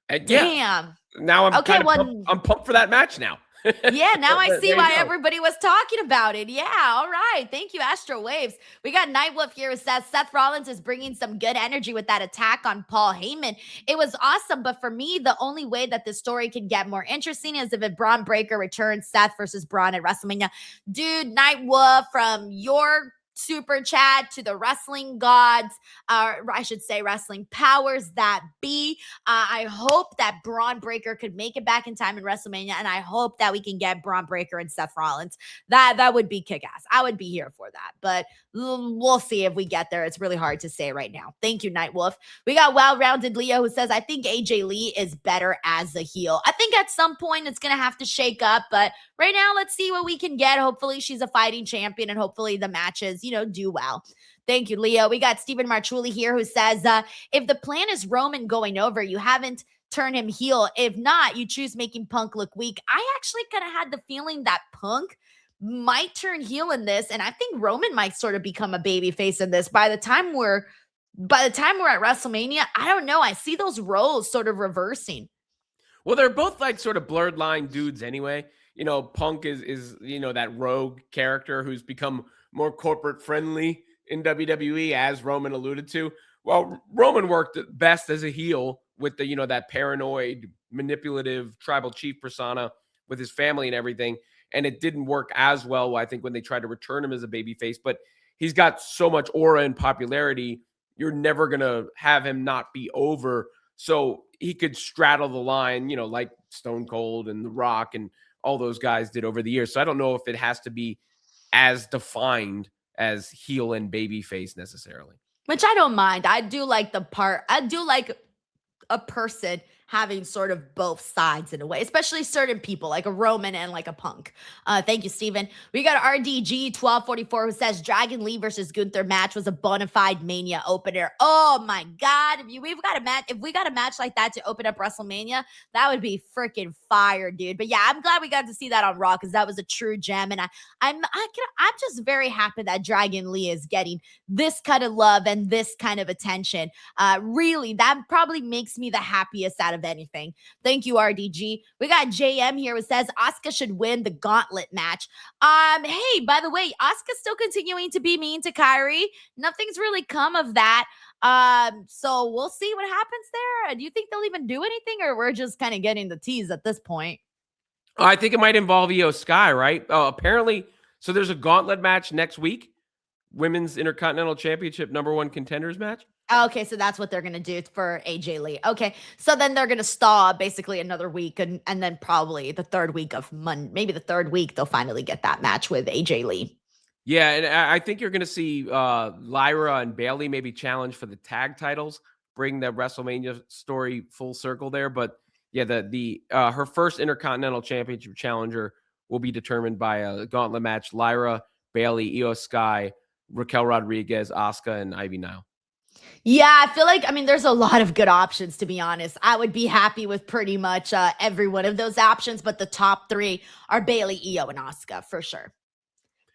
And yeah, Damn. now I'm Okay, kind of pumped. I'm pumped for that match now. yeah, now I see There you why go. everybody was talking about it. Yeah, all right. Thank you, Astro Waves. We got Nightwolf here who says Seth Rollins is bringing some good energy with that attack on Paul Heyman. It was awesome, but for me, the only way that this story can get more interesting is if Braun Breaker returns Seth versus Braun at WrestleMania. Dude, Nightwolf, from your super chat to the wrestling gods, I should say wrestling powers that be. I hope that Braun Breaker could make it back in time in WrestleMania, and I hope that we can get Braun Breaker and Seth Rollins. That would be kick-ass. I would be here for that, but we'll see if we get there. It's really hard to say right now. Thank you, Nightwolf. We got Well-Rounded Leo who says, I think AJ Lee is better as a heel. I think at some point it's going to have to shake up, but right now let's see what we can get. Hopefully she's a fighting champion, and hopefully the matches, do well. Thank you, Leo. We got Stephen Marchuli here who says, if the plan is Roman going over, you haven't turned him heel. If not, you choose making Punk look weak. I actually kind of had the feeling that Punk might turn heel in this, and I think Roman might sort of become a baby face in this. By the time we're at WrestleMania, I don't know. I see those roles sort of reversing. Well, they're both like sort of blurred line dudes anyway. Punk is that rogue character who's become more corporate friendly in WWE, as Roman alluded to. Well, Roman worked best as a heel with the, that paranoid, manipulative tribal chief persona with his family and everything. And it didn't work as well, I think, when they tried to return him as a babyface. But he's got so much aura and popularity, you're never going to have him not be over. So he could straddle the line, like Stone Cold and The Rock and all those guys did over the years. So I don't know if it has to be as defined as heel and babyface necessarily. Which I don't mind. I do like a person having sort of both sides in a way, especially certain people like a Roman and like a Punk. Thank you, Steven. We got RDG 1244 who says Dragon Lee versus Gunther match was a bona fide Mania opener. Oh my God. If we got a match like that to open up WrestleMania, that would be freaking fire, dude. But yeah, I'm glad we got to see that on Raw because that was a true gem. And I'm just very happy that Dragon Lee is getting this kind of love and this kind of attention. Really, that probably makes me the happiest out of anything. Thank you, RDG. We got JM here who says Asuka should win the gauntlet match. Hey, by the way, Asuka's still continuing to be mean to Kairi. Nothing's really come of that. So we'll see what happens there. Do you think they'll even do anything, or we're just kind of getting the tease at this point? I think it might involve Io Sky, right? Apparently, so there's a gauntlet match next week. Women's Intercontinental Championship #1 contenders match. Okay, so that's what they're going to do for AJ Lee. Okay, so then they're going to stall basically another week, and then probably the third week of Monday, maybe the third week, they'll finally get that match with AJ Lee. Yeah, and I think you're going to see Lyra and Bayley maybe challenge for the tag titles, bring the WrestleMania story full circle there. But yeah, the her first Intercontinental Championship challenger will be determined by a gauntlet match: Lyra, Bayley, Io Sky, Raquel Rodriguez, Asuka, and Ivy Nile. Yeah, I feel like, there's a lot of good options, to be honest. I would be happy with pretty much every one of those options, but the top three are Bayley, Io, and Asuka for sure.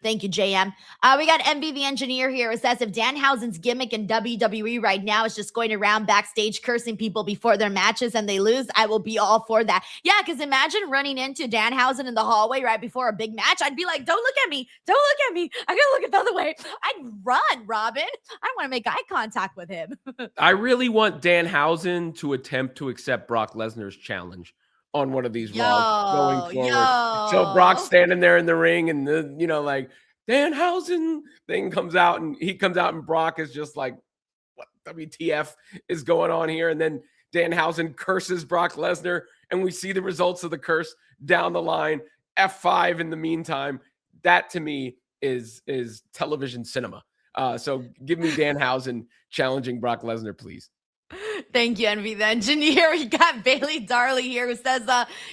Thank you, JM. We got MV the Engineer here. It says, if Danhausen's gimmick in WWE right now is just going around backstage cursing people before their matches and they lose, I will be all for that. Yeah, because imagine running into Danhausen in the hallway right before a big match. I'd be like, don't look at me. Don't look at me. I gotta look the other way. I'd run, Robin. I want to make eye contact with him. I really want Danhausen to attempt to accept Brock Lesnar's challenge on one of these Raws going forward. So Brock's standing there in the ring, and the like Danhausen thing comes out, and he comes out, and Brock is just like, what WTF is going on here? And then Danhausen curses Brock Lesnar, and we see the results of the curse down the line. F5 in the meantime. That to me is television cinema. So give me Danhausen challenging Brock Lesnar, please. Thank you, Envy the Engineer. We got Bailey Darley here who says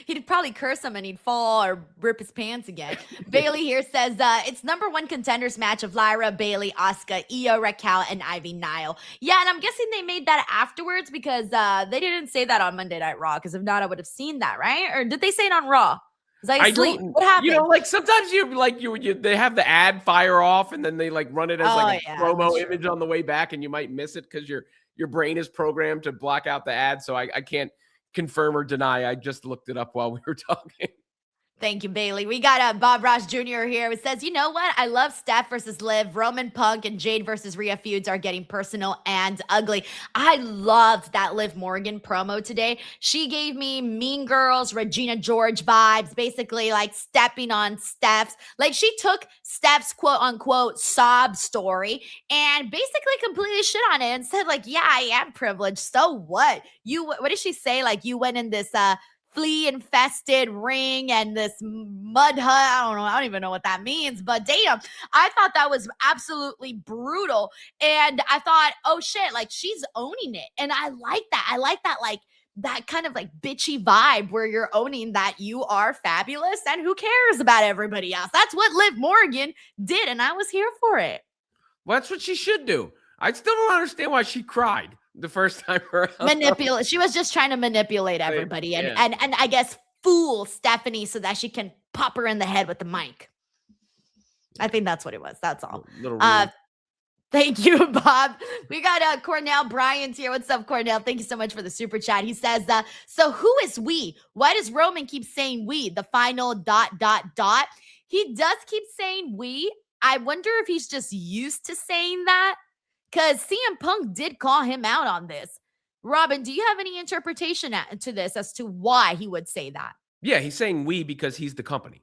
he'd probably curse him and he'd fall or rip his pants again. Bailey here says it's number one contenders match of Lyra, Bailey, Asuka, Io, Raquel, and Ivy Nile. Yeah, and I'm guessing they made that afterwards because they didn't say that on Monday Night Raw, because if not, I would have seen that, right? Or did they say it on Raw? Was I asleep? What happened? Like sometimes they have the ad fire off and then they like run it as promo image on the way back, and you might miss it because your brain is programmed to block out the ad. So I can't confirm or deny. I just looked it up while we were talking. Thank you, Bailey. We got Bob Ross Jr. here. It says, you know what? I love Steph versus Liv. Roman Punk and Jade versus Rhea feuds are getting personal and ugly. I loved that Liv Morgan promo today. She gave me Mean Girls, Regina George vibes, basically like stepping on Steph's. Like she took Steph's quote unquote sob story and basically completely shit on it and said like, yeah, I am privileged. So what? What did she say? Like you went in this, flea infested ring and this mud hut. I don't even know what that means, but damn, I thought that was absolutely brutal. And I thought, oh shit, like she's owning it. And I like that. I like that, like that kind of like bitchy vibe where you're owning that you are fabulous and who cares about everybody else. That's what Liv Morgan did. And I was here for it. Well, that's what she should do. I still don't understand why she cried the first time around. She was just trying to manipulate everybody and I guess fool Stephanie so that she can pop her in the head with the mic. I think that's what it was. That's all. Thank you, Bob. We got Cornell Bryant here. What's up, Cornell? Thank you so much for the super chat. He says, so who is we? Why does Roman keep saying we? The final ... He does keep saying we. I wonder if he's just used to saying that. Because CM Punk did call him out on this. Robin, do you have any interpretation to this as to why he would say that? Yeah, he's saying we because he's the company.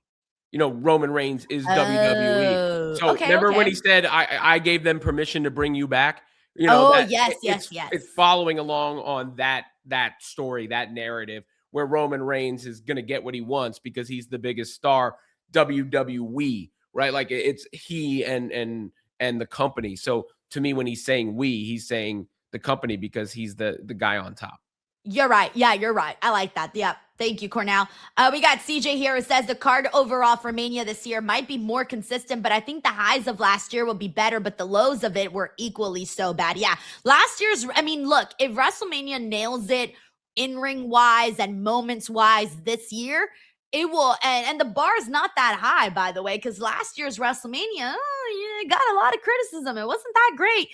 Roman Reigns is WWE. So remember when he said, I gave them permission to bring you back? Yes. It's following along on that story, that narrative, where Roman Reigns is going to get what he wants because he's the biggest star, WWE, right? Like it's he and the company. So to me, when he's saying we, he's saying the company because he's the guy on top. You're right. Yeah, you're right. I like that. Yeah. Thank you, Cornell. We got CJ here who says the card overall for Mania this year might be more consistent, but I think the highs of last year will be better, but the lows of it were equally so bad. Yeah. Last year's, look, if WrestleMania nails it in-ring wise and moments wise this year, it will, and the bar is not that high, by the way, because last year's WrestleMania got a lot of criticism. It wasn't that great.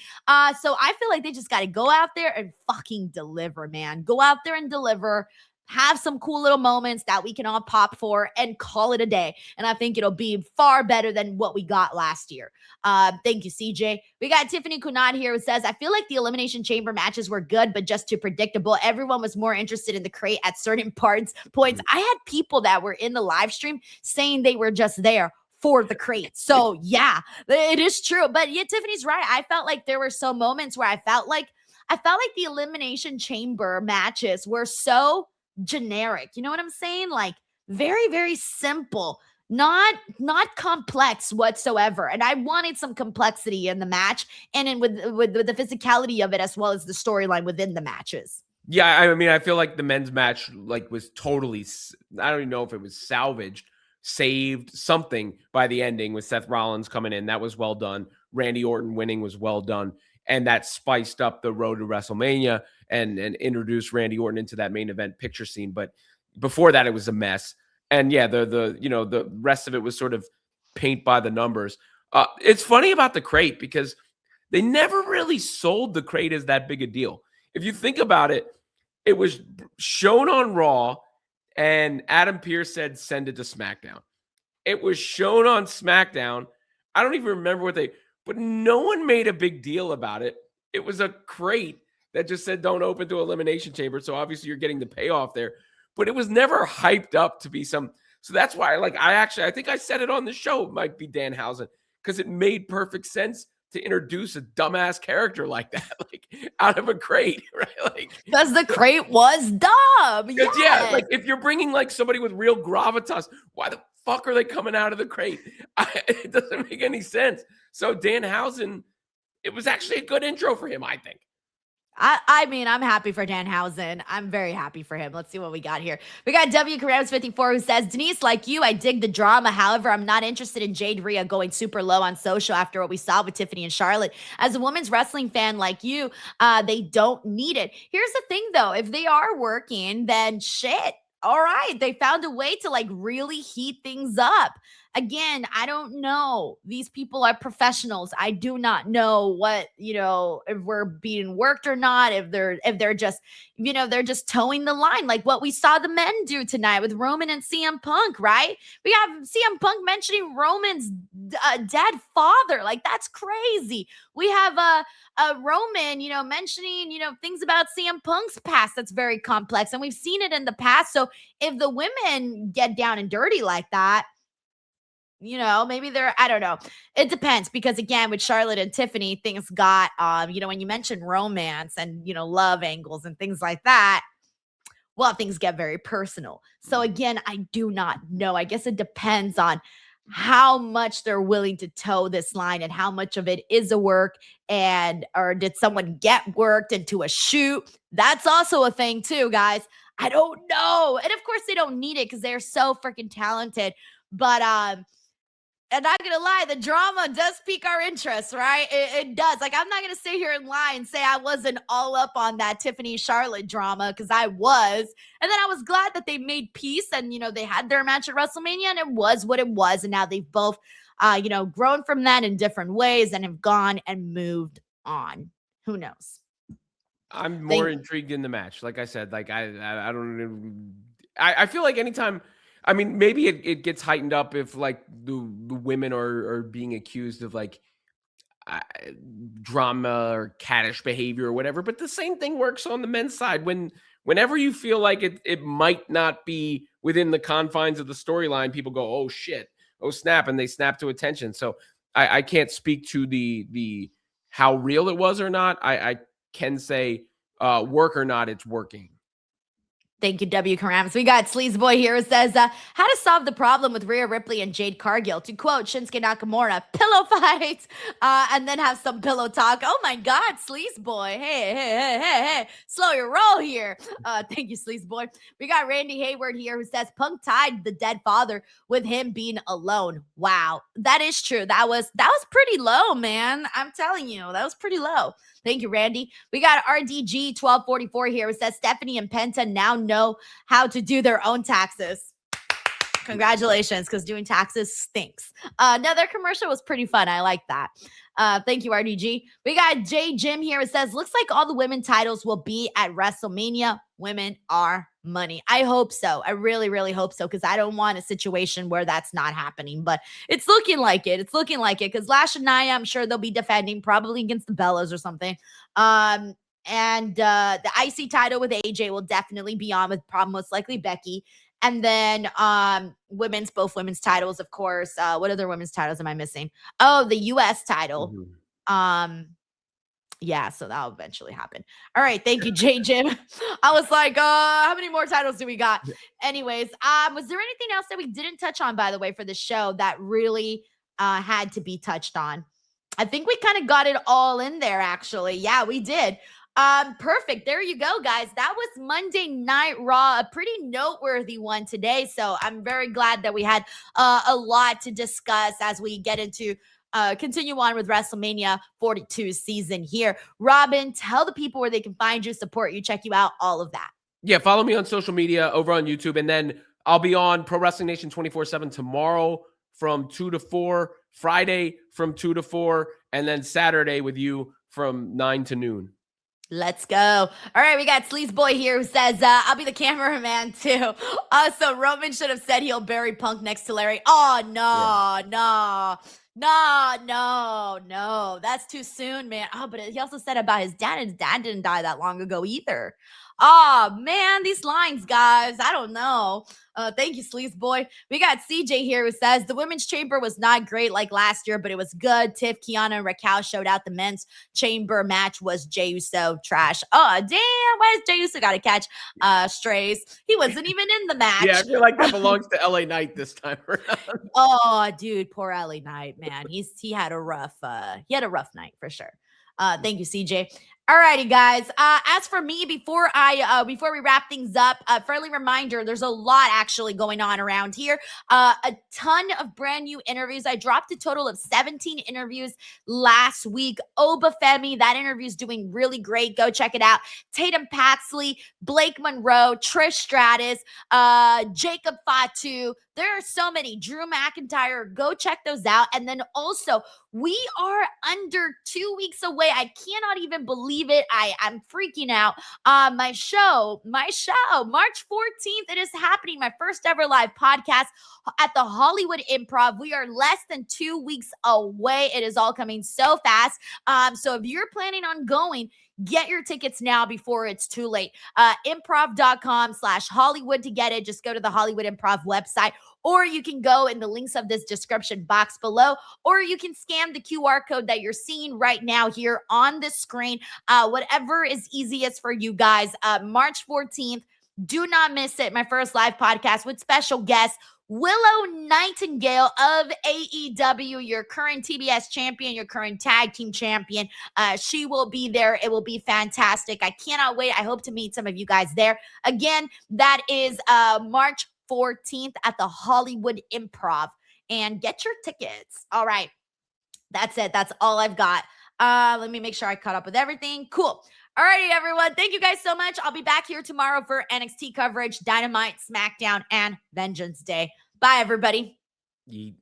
So I feel like they just got to go out there and fucking deliver, man. Go out there and deliver. Have some cool little moments that we can all pop for and call it a day. And I think it'll be far better than what we got last year. Thank you, CJ. We got Tiffany Kunad here who says, I feel like the Elimination Chamber matches were good, but just too predictable. Everyone was more interested in the crate at certain points. I had people that were in the live stream saying they were just there for the crate. So yeah, it is true. But yeah, Tiffany's right. I felt like there were some moments where I felt like the Elimination Chamber matches were so generic. You know what I'm saying? Like very, very simple, not complex whatsoever. And I wanted some complexity in the match and with the physicality of it, as well as the storyline within the matches. Yeah, I feel like the men's match was totally, I don't even know if it was saved something by the ending with Seth Rollins coming in. That was well done. Randy Orton winning was well done. And that spiced up the road to WrestleMania and introduced Randy Orton into that main event picture scene. But before that, it was a mess. And yeah, the rest of it was sort of paint by the numbers. It's funny about the crate because they never really sold the crate as that big a deal. If you think about it, it was shown on Raw and Adam Pearce said, send it to SmackDown. It was shown on SmackDown. I don't even remember but no one made a big deal about it. It was a crate that just said, don't open to Elimination Chamber. So obviously you're getting the payoff there, but it was never hyped up to be so that's why, I think I said it on the show, it might be Danhausen, because it made perfect sense to introduce a dumbass character like that, out of a crate, right? Because the crate was dumb. Yes. Yeah, if you're bringing somebody with real gravitas, why the fuck are they coming out of the crate? It doesn't make any sense. So Danhausen, it was actually a good intro for him, I think. I mean, I'm happy for Danhausen. I'm very happy for him. Let's see what we got here. We got W. Carrams 54 who says, Denise, like you, I dig the drama. However, I'm not interested in Jade Rhea going super low on social after what we saw with Tiffany and Charlotte. As a women's wrestling fan like you, they don't need it. Here's the thing, though. If they are working, then shit. All right. They found a way to like really heat things up. Again, I don't know. These people are professionals. I do not know what, if we're being worked or not, if they're just, they're just towing the line like what we saw the men do tonight with Roman and CM Punk, right? We have CM Punk mentioning Roman's dead father. Like, that's crazy. We have Roman, mentioning, things about CM Punk's past that's very complex. And we've seen it in the past. So if the women get down and dirty like that, maybe I don't know. It depends because again, with Charlotte and Tiffany, things got, when you mention romance and, love angles and things like that, well, things get very personal. So again, I do not know. I guess it depends on how much they're willing to toe this line and how much of it is a work or did someone get worked into a shoot? That's also a thing too, guys. I don't know. And of course they don't need it because they're so freaking talented. But I'm not gonna lie, the drama does pique our interest, right? It does. Like, I'm not gonna sit here and lie and say I wasn't all up on that Tiffany Charlotte drama because I was. And then I was glad that they made peace and they had their match at WrestleMania and it was what it was. And now they've both grown from that in different ways and have gone and moved on. Who knows? I'm more intrigued in the match. Like I said, like I don't know. I feel like anytime. I mean, maybe it gets heightened up if like the women are being accused of like drama or caddish behavior or whatever. But the same thing works on the men's side. Whenever you feel like it might not be within the confines of the storyline, people go, "Oh shit, oh snap," and they snap to attention. So I can't speak to the how real it was or not. I can say work or not, it's working. Thank you, W. Karams. We got Sleaze Boy here who says, how to solve the problem with Rhea Ripley and Jade Cargill. To quote Shinsuke Nakamura, pillow fight, and then have some pillow talk. Oh my God, Sleaze Boy. Hey. Slow your roll here. Thank you, Sleaze Boy. We got Randy Hayward here who says, Punk tied the dead father with him being alone. Wow, that is true. That was pretty low, man. I'm telling you, that was pretty low. Thank you, Randy. We got RDG 1244 here. It says Stephanie and Penta now know how to do their own taxes. Congratulations, because doing taxes stinks. No, their commercial was pretty fun. I like that. Thank you, RDG. We got J Jim here. It says, looks like all the women titles will be at WrestleMania. Women are money. I hope so. I really, really hope so, because I don't want a situation where that's not happening. But it's looking like it. It's looking like it, because Lash and Nia, I'm sure they'll be defending, probably against the Bellas or something. And the IC title with AJ will definitely be on with most likely Becky. And then both women's titles, of course. What other women's titles am I missing? Oh, the US title. Mm-hmm. Yeah, so that'll eventually happen. All right, thank you, J Jim. I was like, how many more titles do we got? Anyways, was there anything else that we didn't touch on, by the way, for the show that really had to be touched on? I think we kind of got it all in there, actually. Yeah, we did. Perfect. There you go, guys. That was Monday Night Raw, a pretty noteworthy one today. So I'm very glad that we had a lot to discuss as we get into continue on with WrestleMania 42 season here. Robin, tell the people where they can find you, support you, check you out, all of that. Yeah, follow me on social media over on YouTube, and then I'll be on Pro Wrestling Nation 24/7 tomorrow from 2 to 4, Friday from 2 to 4, and then Saturday with you from 9 to noon. Let's go. All right, we got Sleaze Boy here who says, I'll be the cameraman too. So Roman should have said he'll bury Punk next to Larry. Oh, no. That's too soon, man. Oh, but he also said about his dad, and his dad didn't die that long ago either. Oh, man, these lines, guys. I don't know. Thank you, Sleaze Boy. We got CJ here who says, the women's chamber was not great like last year, but it was good. Tiff, Kiana, and Raquel showed out. The men's chamber match was Jey Uso trash. Oh, damn. Why has Jey Uso got to catch strays? He wasn't even in the match. Yeah, I feel like that belongs to LA Knight this time around. Oh, dude, poor LA Knight, man. He had a rough night for sure. Thank you, CJ. Alrighty, guys. As for me, before we wrap things up, a friendly reminder: there's a lot actually going on around here. A ton of brand new interviews. I dropped a total of 17 interviews last week. Obafemi, that interview is doing really great. Go check it out. Tatum Paxley, Blake Monroe, Trish Stratus, Jacob Fatu. There are so many. Drew McIntyre. Go check those out. And then also, we are under 2 weeks away. I cannot even believe it. I'm freaking out. My show, March 14th. It is happening. My first ever live podcast at the Hollywood Improv. We are less than 2 weeks away. It is all coming so fast. So if you're planning on going, get your tickets now before it's too late. Improv.com/Hollywood to get it. Just go to the Hollywood Improv website, or you can go in the links of this description box below, or you can scan the QR code that you're seeing right now here on the screen. Whatever is easiest for you guys. March 14th. Do not miss it. My first live podcast with special guests. Willow Nightingale of AEW, your current TBS champion, your current tag team champion. She will be there. It will be fantastic. I cannot wait. I hope to meet some of you guys there. Again, that is March 14th at the Hollywood Improv. And get your tickets. All right. That's it. That's all I've got. Let me make sure I caught up with everything. Cool. Alrighty, everyone. Thank you guys so much. I'll be back here tomorrow for NXT coverage, Dynamite, SmackDown, and Vengeance Day. Bye, everybody. Yeet.